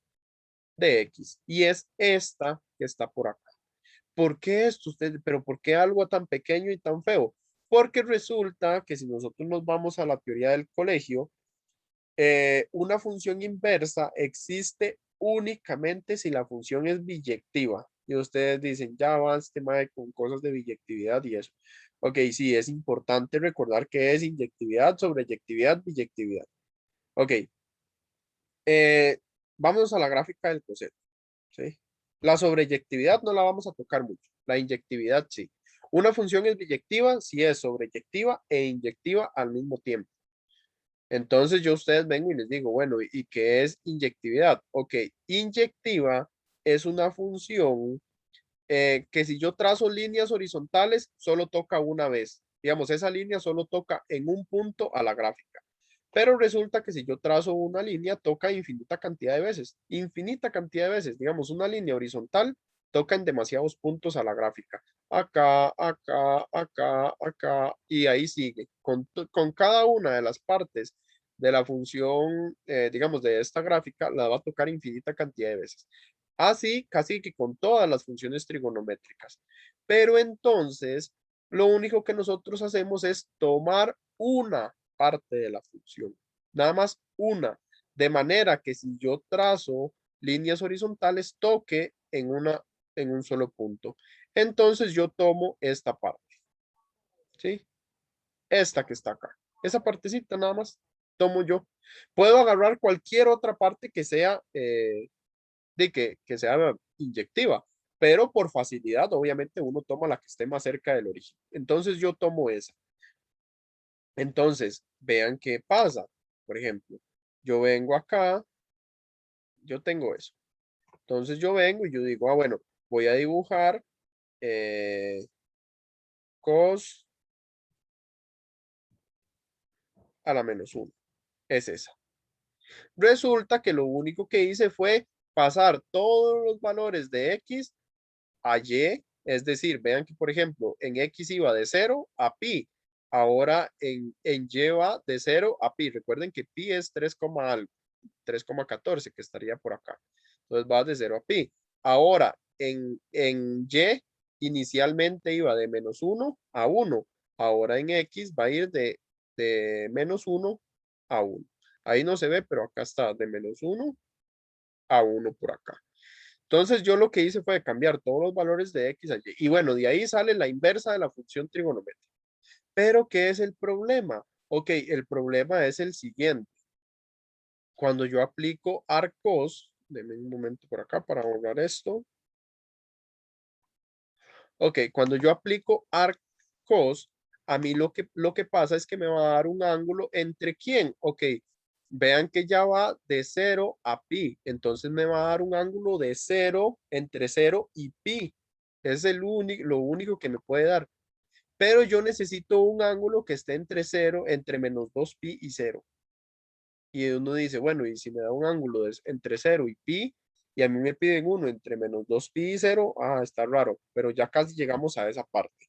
de X. Y es esta que está por acá. ¿Por qué esto? Pero ¿por qué algo tan pequeño y tan feo? Porque resulta que si nosotros nos vamos a la teoría del colegio, una función inversa existe únicamente si la función es biyectiva. Y ustedes dicen, ya va este mae con cosas de biyectividad y eso. Ok, sí, es importante recordar que es inyectividad, sobreyectividad, biyectividad. Ok, vamos a la gráfica del coseno, ¿sí? La sobreyectividad no la vamos a tocar mucho, la inyectividad sí. Una función es biyectiva si es sobreyectiva e inyectiva al mismo tiempo. Entonces yo a ustedes vengo y les digo, bueno, ¿y qué es inyectividad? Ok, inyectiva es una función que si yo trazo líneas horizontales, solo toca una vez. Digamos, esa línea solo toca en un punto a la gráfica. Pero resulta que si yo trazo una línea, toca infinita cantidad de veces. Infinita cantidad de veces. Digamos, una línea horizontal toca en demasiados puntos a la gráfica. Acá, acá, acá, acá. Y ahí sigue. Con cada una de las partes de la función, digamos, de esta gráfica, la va a tocar infinita cantidad de veces. Así, casi que con todas las funciones trigonométricas. Pero entonces, lo único que nosotros hacemos es tomar una parte de la función, nada más una, de manera que si yo trazo líneas horizontales, toque en un solo punto. Entonces yo tomo esta parte, ¿sí? Esta que está acá. Esa partecita nada más tomo yo. Puedo agarrar cualquier otra parte que sea que sea inyectiva, pero por facilidad, obviamente, uno toma la que esté más cerca del origen. Entonces yo tomo esa. Entonces, vean qué pasa. Por ejemplo, yo vengo acá, yo tengo eso. Entonces yo vengo y yo digo, ah, bueno, voy a dibujar cos a la -1. Es esa. Resulta que lo único que hice fue pasar todos los valores de X a Y, es decir, vean que por ejemplo en X iba de 0 a pi, ahora en Y va de 0 a pi, recuerden que pi es 3, algo, 3,14 que estaría por acá, entonces va de 0 a pi, ahora en Y inicialmente iba de -1 a 1, ahora en X va a ir de -1 a 1, ahí no se ve, pero acá está de -1 a 1 por acá. Entonces yo lo que hice fue cambiar todos los valores de X a Y. Y bueno, de ahí sale la inversa de la función trigonométrica. Pero ¿qué es el problema? Ok, el problema es el siguiente. Cuando yo aplico arcos, denme un momento por acá para borrar esto. Ok, cuando yo aplico arcos, a mí lo que pasa es que me va a dar un ángulo entre quién. Ok, vean que ya va de 0 a pi. Entonces me va a dar un ángulo de 0 entre 0 y pi. Es lo único que me puede dar. Pero yo necesito un ángulo que esté entre 0, entre -2 pi y 0. Y uno dice, bueno, y si me da un ángulo entre 0 y pi, y a mí me piden uno entre -2 pi y 0, está raro, pero ya casi llegamos a esa parte.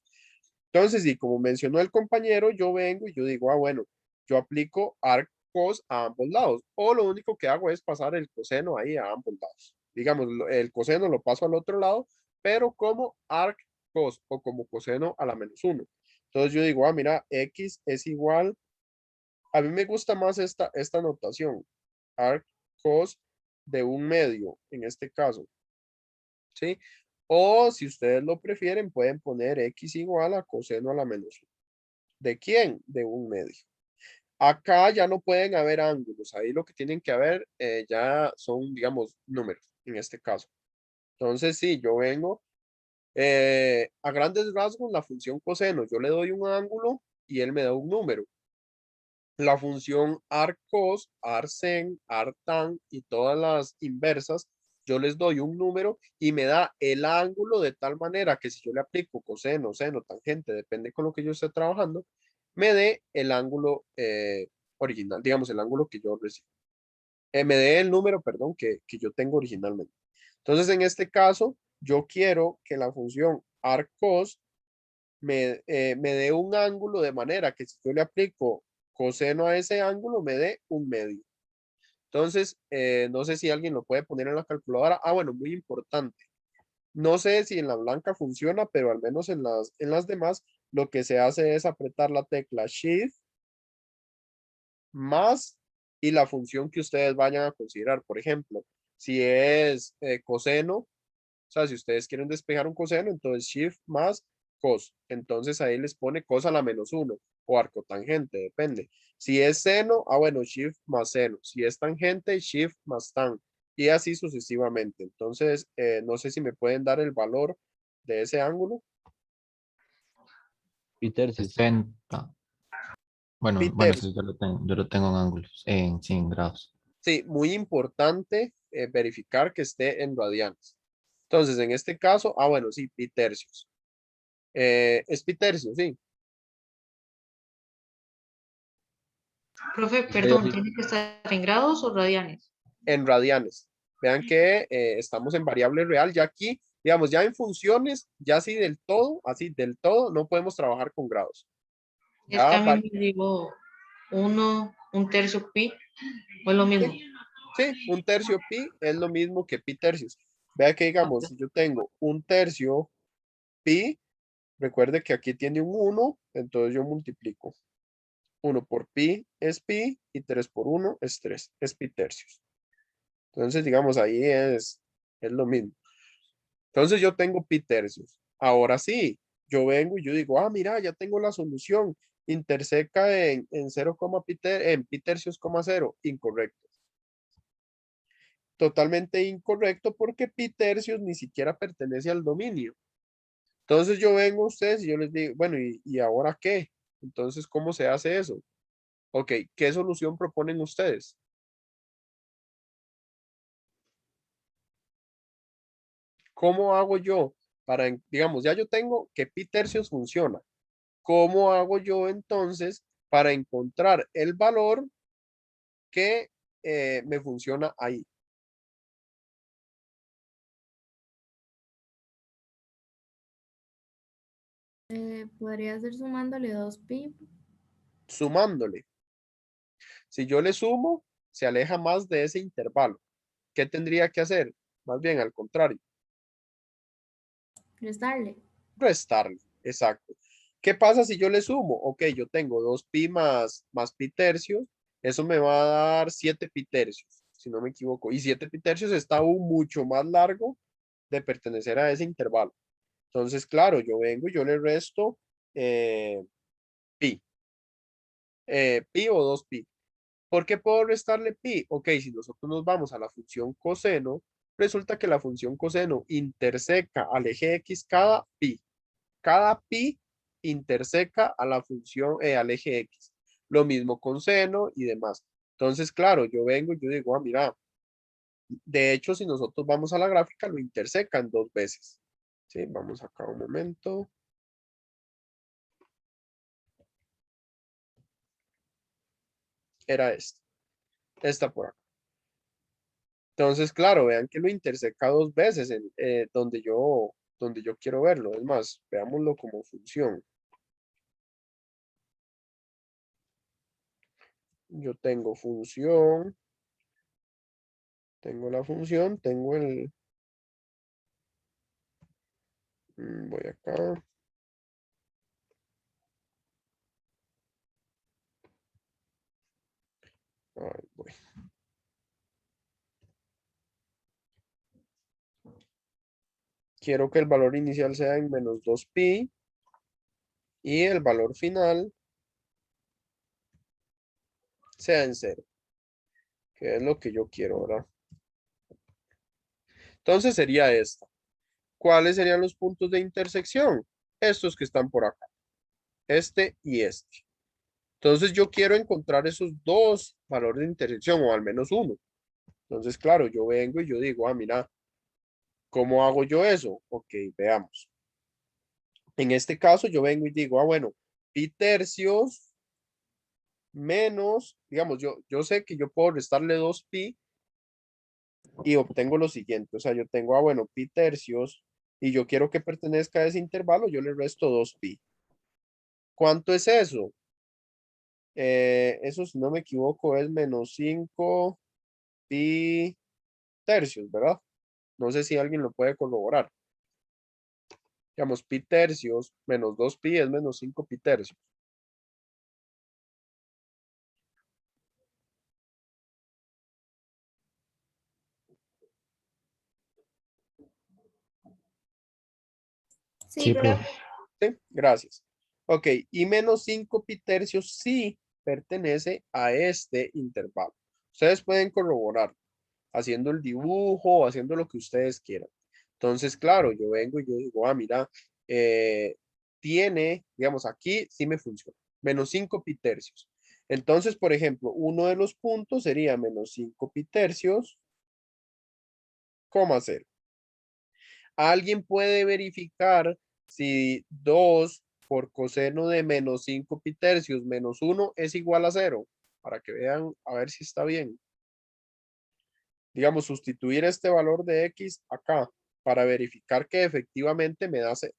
Entonces, y como mencionó el compañero, yo vengo y yo digo, bueno, yo aplico arcos a ambos lados, o lo único que hago es pasar el coseno ahí a ambos lados. Digamos, el coseno lo paso al otro lado, pero como arcos o como coseno a la -1. Entonces yo digo, mira, x es igual, a mí me gusta más esta notación, arcos de un medio, en este caso, ¿sí? O si ustedes lo prefieren, pueden poner x igual a coseno a la -1. ¿De quién? De un medio. Acá ya no pueden haber ángulos. Ahí lo que tienen que haber ya son, digamos, números, en este caso. Entonces, sí, yo vengo a grandes rasgos, la función coseno, yo le doy un ángulo y él me da un número. La función arcos, arcen, artan y todas las inversas, yo les doy un número y me da el ángulo de tal manera que si yo le aplico coseno, seno, tangente, depende con lo que yo esté trabajando, me dé el ángulo original, digamos el ángulo que yo recibo. Me dé el número, perdón, que yo tengo originalmente. Entonces, en este caso, yo quiero que la función arcos me dé un ángulo de manera que si yo le aplico coseno a ese ángulo, me dé un medio. Entonces, no sé si alguien lo puede poner en la calculadora. Ah, bueno, muy importante. No sé si en la blanca funciona, pero al menos en las demás, lo que se hace es apretar la tecla Shift más y la función que ustedes vayan a considerar. Por ejemplo, si es coseno, o sea, si ustedes quieren despejar un coseno, entonces Shift más cos. Entonces ahí les pone cos a la -1 o arcotangente, depende. Si es seno, ah, bueno, Shift más seno. Si es tangente, Shift más tan. Y así sucesivamente. Entonces, no sé si me pueden dar el valor de ese ángulo. Y tercios. 60. Bueno, Peter, sí, yo lo tengo en ángulos, en 100 grados. sí, muy importante verificar que esté en radianes. Entonces, en este caso, ah, bueno, sí, pi tercios. Es pi tercios, sí. Profe, Sí, perdón, sí. ¿tiene que estar en grados o radianes? En radianes. Vean que estamos en variable real. Ya aquí, digamos, ya en funciones, ya así del todo, no podemos trabajar con grados. Es que Ya, a mí me digo 1/3 pi, o es lo mismo. sí, sí, un tercio pi es lo mismo que pi tercios. Vea que, digamos, si yo tengo un tercio pi, recuerde que aquí tiene un 1, entonces yo multiplico. 1 por pi es pi y 3 por 1 es 3, es pi tercios. Entonces, digamos, ahí es lo mismo. Entonces yo tengo pi tercios. Ahora sí, yo vengo y yo digo, ah, mira, ya tengo la solución. Interseca en 0, en pi tercios, 0. Incorrecto. Totalmente incorrecto porque pi tercios ni siquiera pertenece al dominio. Entonces yo vengo a ustedes y yo les digo, bueno, ¿y ahora qué? Entonces, ¿cómo se hace eso? Ok, ¿qué solución proponen ustedes? ¿Cómo hago yo para, digamos, ya yo tengo que pi tercios funciona? ¿Cómo hago yo entonces para encontrar el valor que me funciona ahí? Podría ser sumándole 2pi. Sumándole. Si yo le sumo, se aleja más de ese intervalo. ¿Qué tendría que hacer? Más bien al contrario, Restarle. restarle. Exacto. ¿Qué pasa si yo le sumo? Ok, yo tengo 2pi más pi tercios. Eso me va a dar 7 pi tercios, si no me equivoco. Y 7 pi tercios está aún mucho más largo de pertenecer a ese intervalo. Entonces, claro, yo vengo y yo le resto pi. Pi o 2pi. ¿Por qué puedo restarle pi? Ok, si nosotros nos vamos a la función coseno, resulta que la función coseno interseca al eje x cada pi. Cada pi interseca a la función, al eje x. Lo mismo con seno y demás. Entonces, claro, yo vengo y yo digo, ah, mira, de hecho, si nosotros vamos a la gráfica, lo intersecan 2 veces. Sí, vamos acá un momento. Era esta. Esta por acá. Entonces, claro, vean que lo interseca 2 veces en, donde yo quiero verlo. Es más, veámoslo como función. Yo tengo función, tengo la función, tengo el... Voy acá. Ahí voy. Quiero que el valor inicial sea en menos 2pi y el valor final sea en 0, que es lo que yo quiero, ¿verdad? Entonces sería esta. ¿Cuáles serían los puntos de intersección? Estos que están por acá. Este y este. Entonces yo quiero encontrar esos dos valores de intersección o al menos uno. Entonces, claro, yo vengo y yo digo, ah, mira, ¿cómo hago yo eso? Ok, veamos. En este caso yo vengo y digo, ah, bueno, pi tercios menos, digamos, yo sé que yo puedo restarle 2pi y obtengo lo siguiente. O sea, yo tengo, ah, bueno, pi tercios y yo quiero que pertenezca a ese intervalo, yo le resto 2pi. ¿Cuánto es eso? Eso, si no me equivoco, es -5. pi tercios, ¿verdad? No sé si alguien lo puede corroborar. Digamos, pi tercios menos 2pi es menos 5 pi tercios. Sí, Sí, profe. profe. Sí, gracias. Ok, y menos 5 pi tercios sí pertenece a este intervalo. Ustedes pueden corroborar haciendo el dibujo o haciendo lo que ustedes quieran. Entonces, claro, yo vengo y yo digo, mira, tiene, digamos, aquí sí me funciona, menos 5 pi tercios. Entonces, por ejemplo, uno de los puntos sería menos 5 pi tercios, coma 0. ¿Alguien puede verificar si 2 por coseno de menos 5 pi tercios menos 1 es igual a 0? Para que vean a ver si está bien. Digamos, sustituir este valor de x acá para verificar que efectivamente me da 0.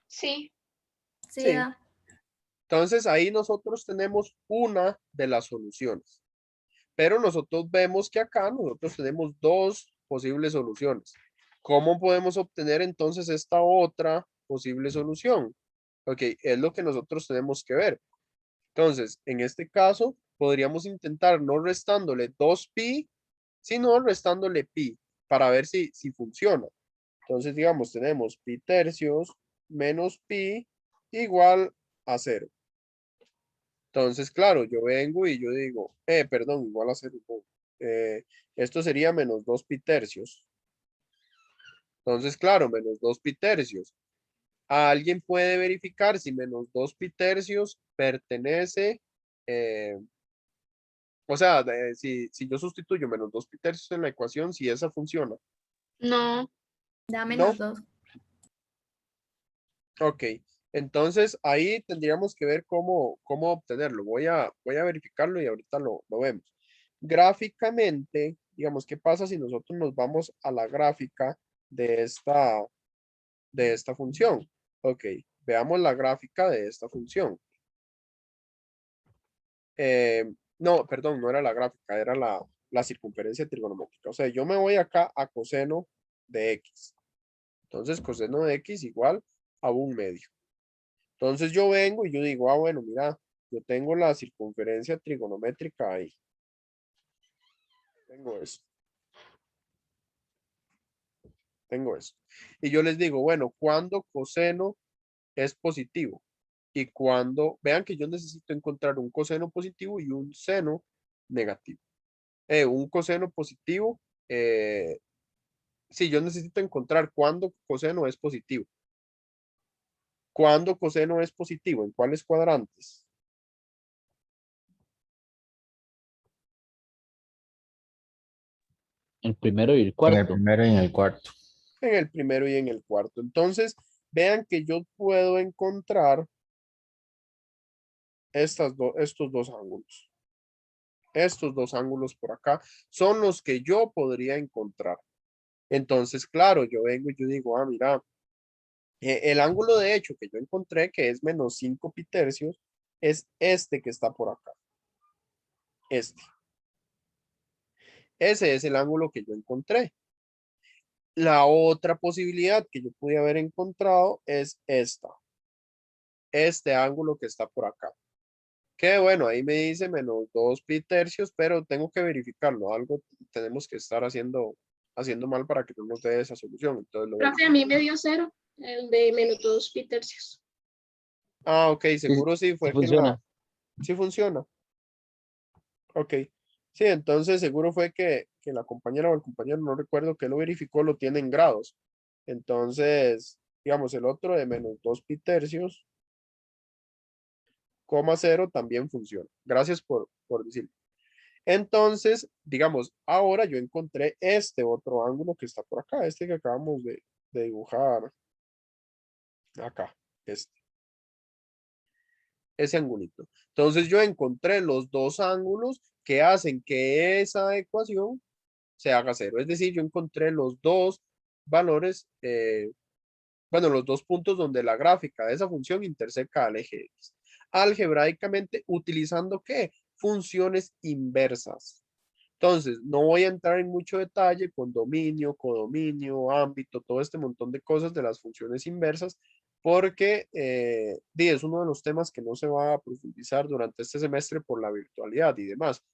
Sí, Sí, Sí. da. Entonces ahí nosotros tenemos una de las soluciones. Pero nosotros vemos que acá nosotros tenemos dos posibles soluciones. ¿Cómo podemos obtener entonces esta otra posible solución? Ok, es lo que nosotros tenemos que ver. Entonces, en este caso, podríamos intentar no restándole 2pi, sino restándole pi para ver si funciona. Entonces, digamos, tenemos pi tercios menos pi igual a 0. Entonces, claro, yo vengo y yo digo, perdón, igual a 0. No. Esto sería menos 2 pi tercios. Entonces, claro, menos 2 pi tercios. ¿Alguien puede verificar si menos 2 pi tercios pertenece, o sea, si yo sustituyo menos 2 pi tercios en la ecuación, si esa funciona? no, Da No. menos 2. Ok, entonces ahí tendríamos que ver cómo obtenerlo. Voy a verificarlo y ahorita lo vemos. Gráficamente, digamos, ¿qué pasa si nosotros nos vamos a la gráfica de esta función? Ok, veamos la gráfica de esta función. No, perdón, no era la gráfica, era la circunferencia trigonométrica. O sea, yo me voy acá a coseno de x. Entonces, coseno de x igual a 1/2. Entonces yo vengo y yo digo, bueno, mira, yo tengo la circunferencia trigonométrica ahí. Tengo eso. Tengo eso. Y yo les digo, bueno, ¿cuándo coseno es positivo? Y cuando, vean que yo necesito encontrar un coseno positivo y un seno negativo. Un coseno positivo, sí, yo necesito encontrar cuándo coseno es positivo. ¿Cuándo coseno es positivo? ¿En cuáles cuadrantes? El primero y el En el cuarto. primero y en el cuarto. En el primero y en el cuarto. Entonces, vean que yo puedo encontrar estos dos ángulos. Estos dos ángulos por acá son los que yo podría encontrar. Entonces, claro, yo vengo y yo digo, mira, el ángulo de hecho que yo encontré, que es menos 5 pi tercios, es este que está por acá. Este. Ese es el ángulo que yo encontré. La otra posibilidad que yo pude haber encontrado es esta. Este ángulo que está por acá. Que bueno, ahí me dice menos 2 pi tercios, pero tengo que verificarlo. Algo tenemos que estar haciendo mal para que no nos dé esa solución. Entonces lo profe, a mí me dio 0, el de menos 2 pi tercios. ok, Sí, seguro sí sí fue que funciona. sí funciona. Ok. Sí, entonces seguro fue que la compañera o el compañero, no recuerdo que lo verificó, lo tiene en grados. Entonces, digamos, el otro de menos 2 pi tercios, coma 0 también funciona. Gracias por decirlo. Entonces, digamos, ahora yo encontré este otro ángulo que está por acá, este que acabamos de dibujar acá, ese angulito. Entonces yo encontré los dos ángulos que hacen que esa ecuación se haga 0. Es decir, yo encontré los dos valores bueno, los dos puntos donde la gráfica de esa función interseca al eje X. Algebraicamente, ¿utilizando qué? Funciones inversas. Entonces, no voy a entrar en mucho detalle con dominio, codominio, ámbito, todo este montón de cosas de las funciones inversas, porque es uno de los temas que no se va a profundizar durante este semestre por la virtualidad y demás.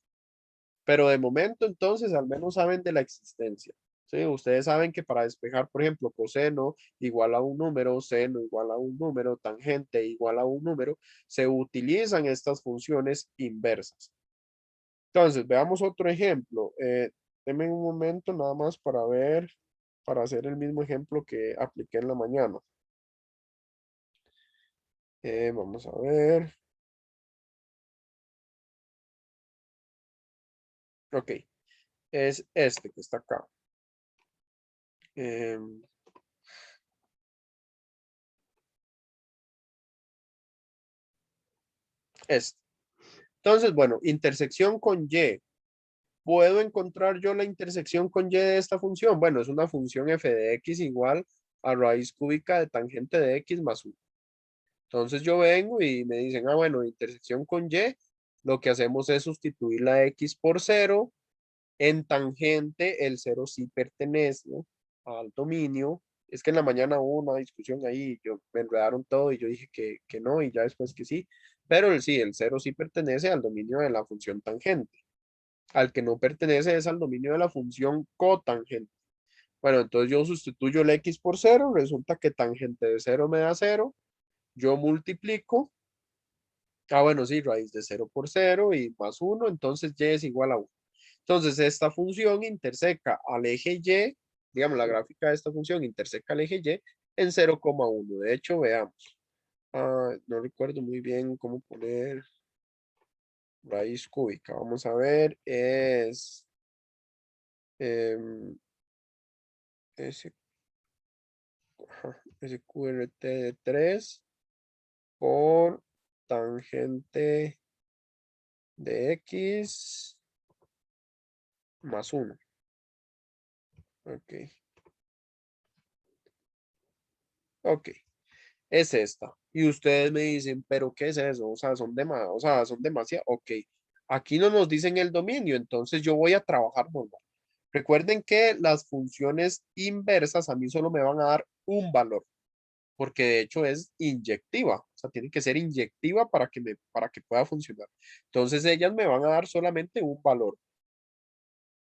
Pero de momento, entonces, al menos saben de la existencia. ¿Sí? Ustedes saben que para despejar, por ejemplo, coseno igual a un número, seno igual a un número, tangente igual a un número, se utilizan estas funciones inversas. Entonces, veamos otro ejemplo. Denme un momento nada más para ver, para hacer el mismo ejemplo que apliqué en la mañana. Vamos a ver. Ok, es este que está acá. Este. Entonces, bueno, intersección con Y. ¿Puedo encontrar yo la intersección con Y de esta función? Bueno, es una función f de x igual a raíz cúbica de tangente de x más 1. Entonces yo vengo y me dicen, ah, bueno, intersección con Y, lo que hacemos es sustituir la x por 0. En tangente, el 0 sí pertenece al dominio. Es que en la mañana hubo una discusión ahí, me enredaron todo y yo dije que no, y ya después que sí. Pero el 0 sí pertenece al dominio de la función tangente. Al que no pertenece es al dominio de la función cotangente. Bueno, entonces yo sustituyo el x por 0, resulta que tangente de 0 me da 0. Yo multiplico. Ah, bueno, sí, raíz de 0 por 0 y más 1, entonces y es igual a 1. Entonces, esta función interseca al eje Y, digamos, la gráfica de esta función interseca al eje Y en 0,1. De hecho, veamos. No recuerdo muy bien cómo poner raíz cúbica. Vamos a ver, es SQRT de 3 por tangente de X más 1. Ok. Ok. Es esta. Y ustedes me dicen, ¿pero qué es eso? O sea, son demasiado. Ok. Aquí no nos dicen el dominio, entonces yo voy a trabajar normal. Recuerden que las funciones inversas a mí solo me van a dar un valor, porque de hecho es inyectiva. O sea, tiene que ser inyectiva para que pueda funcionar. Entonces ellas me van a dar solamente un valor.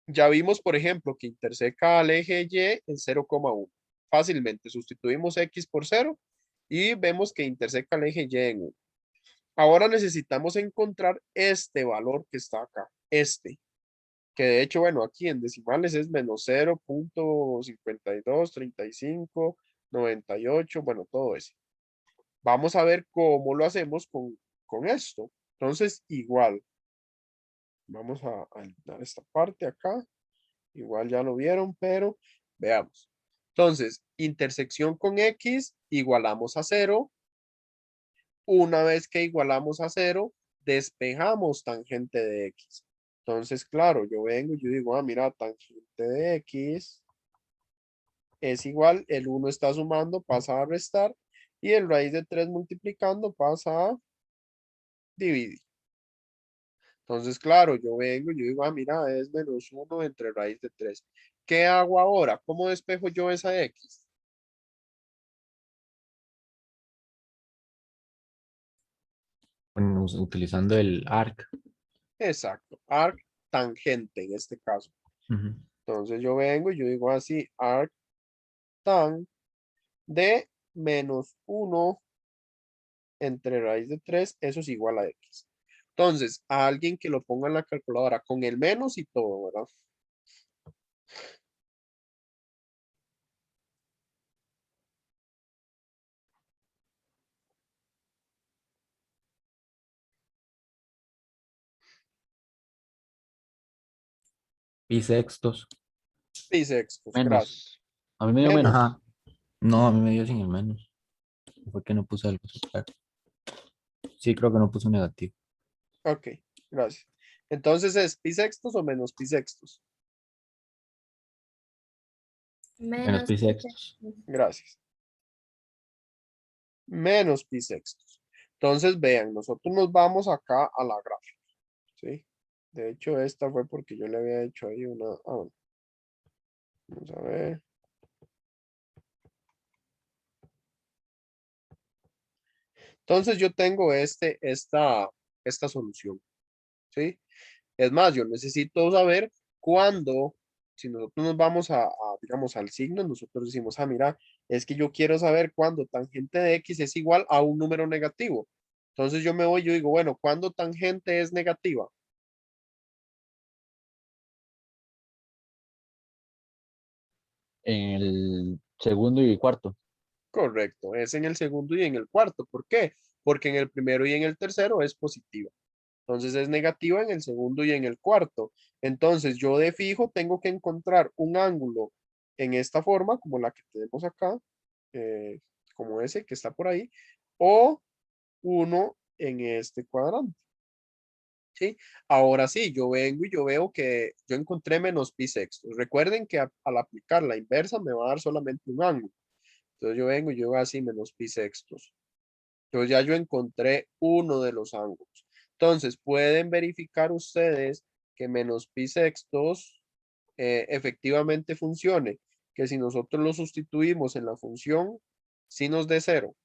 Ya vimos, por ejemplo, que interseca al eje Y en 0,1. Fácilmente sustituimos X por 0 y vemos que interseca el eje Y en 1. Ahora necesitamos encontrar este valor que está acá, que de hecho, bueno, aquí en decimales es menos 0.523598, bueno, todo eso. Vamos a ver cómo lo hacemos con esto. Entonces, igual, vamos a eliminar esta parte acá. Igual ya lo vieron, pero veamos. Entonces, intersección con X, igualamos a 0. Una vez que igualamos a 0, despejamos tangente de X. Entonces, claro, yo vengo y yo digo, mira, tangente de X es igual, el 1 está sumando, pasa a restar, y el raíz de 3 multiplicando pasa a dividir. Entonces, claro, yo vengo y yo digo, mira, es menos 1 entre raíz de 3. ¿Qué hago ahora? ¿Cómo despejo yo esa X? Bueno, utilizando el arc. Exacto, arc tangente en este caso. Ujú. Entonces yo vengo y yo digo así, arc tan de menos 1 entre raíz de 3, eso es igual a X. Entonces, a alguien que lo ponga en la calculadora con el menos y todo, ¿verdad? Pi sextos. Pi sextos, gracias. Menos. A mí me dio Menos. menos. Ajá. No, a mí me dio sin el menos. ¿Por qué no puse algo? Claro. Sí, creo que no puse negativo. Ok, gracias. Entonces, ¿es pi sextos o menos pi sextos? Menos pi pi sextos. sextos. Gracias. menos pi sextos. Entonces, vean, nosotros nos vamos acá a la gráfica, ¿sí? De hecho, esta fue porque yo le había hecho ahí una... bueno. Vamos a ver. Entonces, yo tengo esta solución, ¿sí? Es más, yo necesito saber cuándo, si nosotros nos vamos digamos, al signo, nosotros decimos, mira, es que yo quiero saber cuándo tangente de X es igual a un número negativo. Entonces yo me voy, yo digo, bueno, ¿cuándo tangente es negativa? En el segundo y cuarto. Correcto, es en el segundo y en el cuarto. ¿Por qué? Porque en el primero y en el tercero es positiva. Entonces es negativa en el segundo y en el cuarto. Entonces yo de fijo tengo que encontrar un ángulo en esta forma, como la que tenemos acá, eh, como ese que está por ahí, o uno en este cuadrante. ¿Sí? Ahora sí, yo vengo y yo veo que yo encontré menos pi sextos. Recuerden que al aplicar la inversa me va a dar solamente un ángulo. Entonces yo vengo y yo veo así menos pi sextos. Entonces ya yo encontré uno de los ángulos. Entonces pueden verificar ustedes que menos pi sextos efectivamente funcione. Que si nosotros lo sustituimos en la función, sí nos dé cero.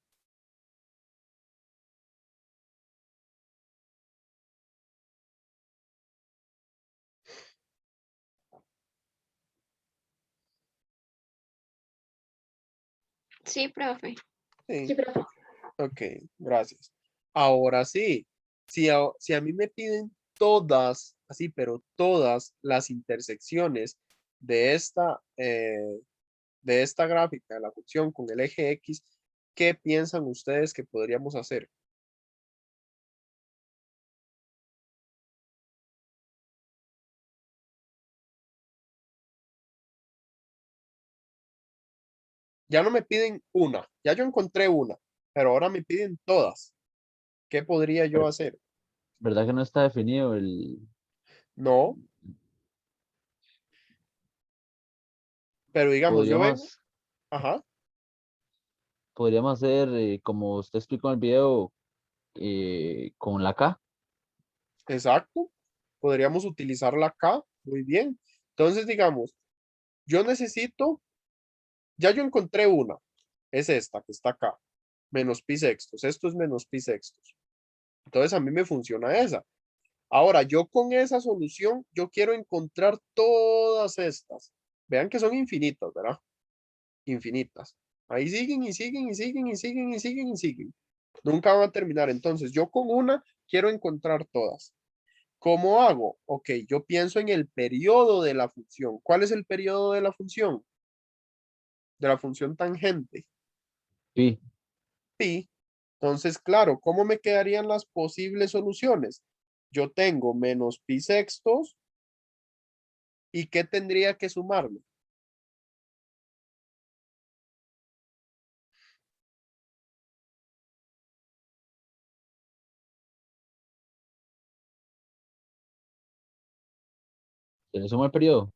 Sí, profe. Sí, ok, gracias. Ahora sí, si a mí me piden todas, así, pero todas las intersecciones de esta gráfica, de la función con el eje X, ¿qué piensan ustedes que podríamos hacer? Ya no me piden una, ya yo encontré una, pero ahora me piden todas. ¿Qué podría yo hacer? ¿Verdad que no está definido el... No, pero digamos, yo vengo, Podríamos, ajá, podríamos hacer, como usted explicó en el video, con la K. exacto, podríamos utilizarla acá, muy bien. Entonces, digamos, yo necesito, ya yo encontré una, es esta que está acá, menos pi sextos, esto es menos pi sextos. Entonces, a mí me funciona esa. Ahora, yo con esa solución, yo quiero encontrar todas estas. Vean que son infinitas, ¿verdad? Infinitas. Ahí siguen y siguen y siguen y siguen y siguen y siguen. Nunca van a terminar. Entonces, yo con una quiero encontrar todas. ¿Cómo hago? Ok, yo pienso en el periodo de la función. ¿Cuál es el periodo de la función? De la función tangente. Pi. Pi. Entonces, claro, ¿cómo me quedarían las posibles soluciones? Yo tengo menos pi sextos. ¿Y qué tendría que sumarme? ¿Se le suma el periodo?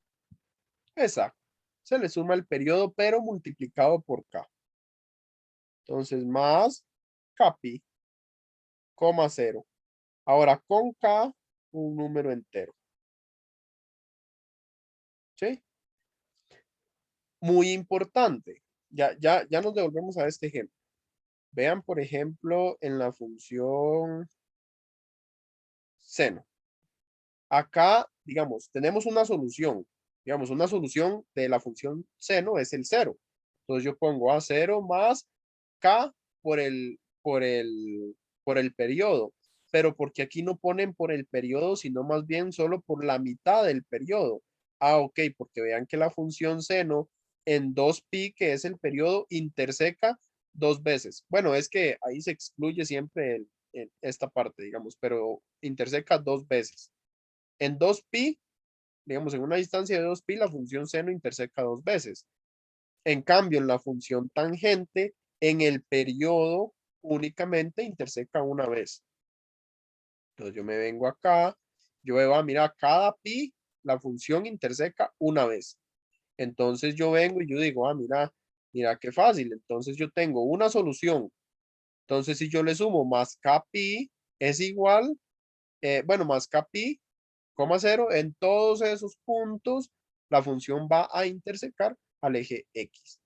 Exacto. Se le suma el periodo, pero multiplicado por k. Entonces, más kpi, coma cero. Ahora, con k, un número entero. ¿Sí? Muy importante. Ya nos devolvemos a este ejemplo. Vean, por ejemplo, en la función seno. Acá, digamos, tenemos una solución. Digamos, una solución de la función seno es el cero. Entonces yo pongo a cero más k por el periodo. Pero porque aquí no ponen por el periodo, sino más bien solo por la mitad del periodo. Ok, porque vean que la función seno en 2pi, que es el periodo, interseca dos veces. Bueno, es que ahí se excluye siempre esta parte, digamos, pero interseca dos veces. En 2pi, digamos, en una distancia de 2pi, la función seno interseca dos veces. En cambio, en la función tangente, en el periodo únicamente interseca una vez. Entonces yo me vengo acá, yo veo, mira, cada pi, la función interseca una vez. Entonces yo vengo y yo digo, mira qué fácil. Entonces yo tengo una solución Entonces, si yo le sumo más Kpi es igual, bueno, más Kpi, coma 0, en todos esos puntos, la función va a intersecar al eje X.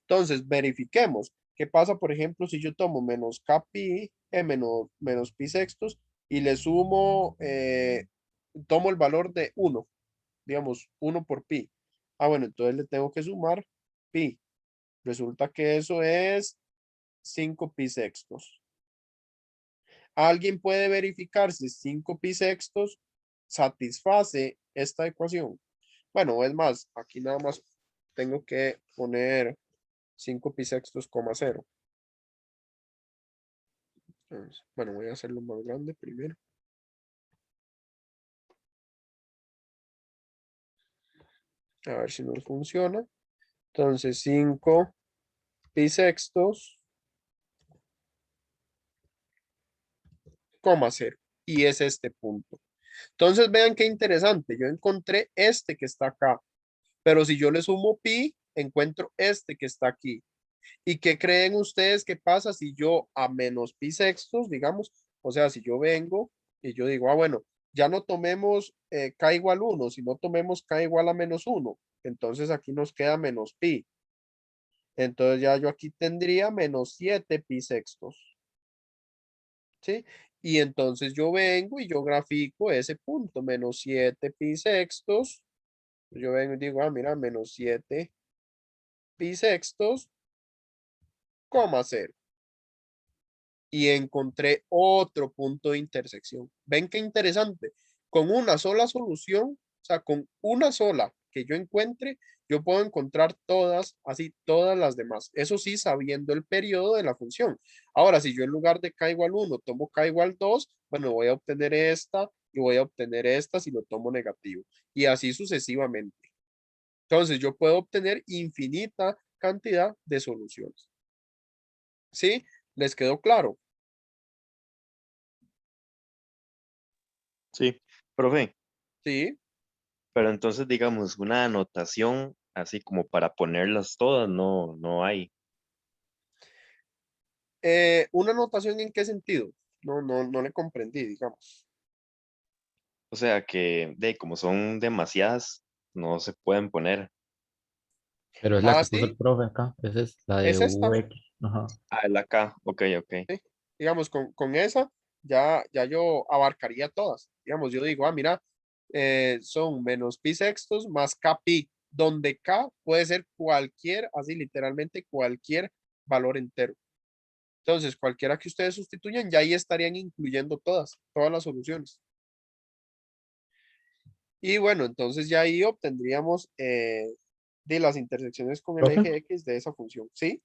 Entonces, verifiquemos qué pasa, por ejemplo, si yo tomo menos Kpi, menos pi sextos, y le sumo, tomo el valor de 1, digamos, 1 por pi. Ah, bueno, entonces le tengo que sumar pi. Resulta que eso es 5 pi sextos. ¿Alguien puede verificar si 5 pi sextos satisface esta ecuación? Bueno, es más, aquí nada más tengo que poner 5 pi sextos, coma 0. Entonces, bueno, voy a hacerlo más grande primero. A ver si nos funciona. Entonces, 5 pi sextos, coma 0. Y es este punto. Entonces, vean qué interesante. Yo encontré este que está acá. Pero si yo le sumo pi, encuentro este que está aquí. ¿Y qué creen ustedes que pasa si yo a menos pi sextos, digamos, o sea, si yo vengo y yo digo, ah, bueno, ya no tomemos k igual 1, sino tomemos k igual a menos 1. Entonces aquí nos queda menos pi. Entonces ya yo aquí tendría menos 7 pi sextos. ¿Sí? Y entonces yo vengo y yo grafico ese punto, menos 7 pi sextos. Yo vengo y digo, ah, mira, menos 7 pi sextos, coma 0. Y encontré otro punto de intersección. ¿Ven qué interesante? Con una sola solución, o sea, con una sola que yo encuentre, yo puedo encontrar todas, así todas las demás. Eso sí, sabiendo el periodo de la función. Ahora, si yo en lugar de k igual 1 tomo k igual 2, bueno, voy a obtener esta y voy a obtener esta si lo tomo negativo. Y así sucesivamente. Entonces, yo puedo obtener infinita cantidad de soluciones. ¿Sí? ¿Les quedó claro? Sí, profe, Sí. pero entonces digamos una anotación así como para ponerlas todas, no, no hay. ¿Una anotación en qué sentido? No le comprendí, digamos. O sea que de como son demasiadas, no se pueden poner. Pero es la Ah, que puso el sí, profe acá. Esa es la de es esta. UX. Ajá. Ah, el acá, ok, ok. ¿Sí? Digamos, con esa ya yo abarcaría todas. Digamos, yo digo, ah, mira, son menos pi sextos más k pi, donde k puede ser cualquier, así literalmente cualquier valor entero. Entonces, cualquiera que ustedes sustituyan, ya ahí estarían incluyendo todas las soluciones. Y bueno, entonces ya ahí obtendríamos de las intersecciones con el Profe, eje X de esa función, ¿sí?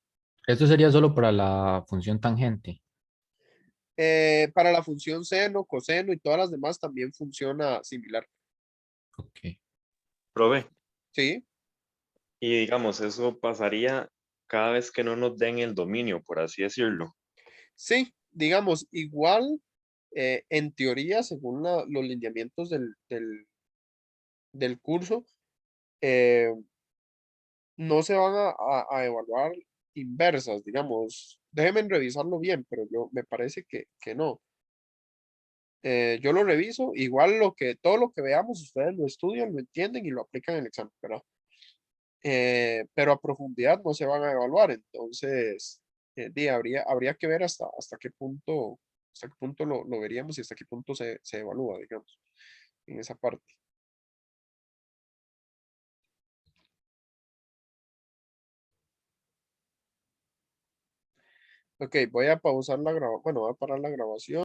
esto sería solo para la función tangente. Para la función seno, coseno y todas las demás también funciona similar, Ok. Profe, ¿sí? y digamos, eso pasaría cada vez que no nos den el dominio, por así decirlo. Sí, digamos, igual en teoría, según los lineamientos del curso, eh, no se van a evaluar inversas, digamos. Déjenme revisarlo bien, pero yo me parece que no. Yo lo reviso, igual todo lo que veamos, ustedes lo estudian, lo entienden y lo aplican en el examen, ¿verdad? Pero a profundidad no se van a evaluar, entonces habría que ver hasta qué punto lo veríamos y hasta qué punto se evalúa, digamos, en esa parte. Ok, voy a pausar la grabación, bueno, voy a parar la grabación.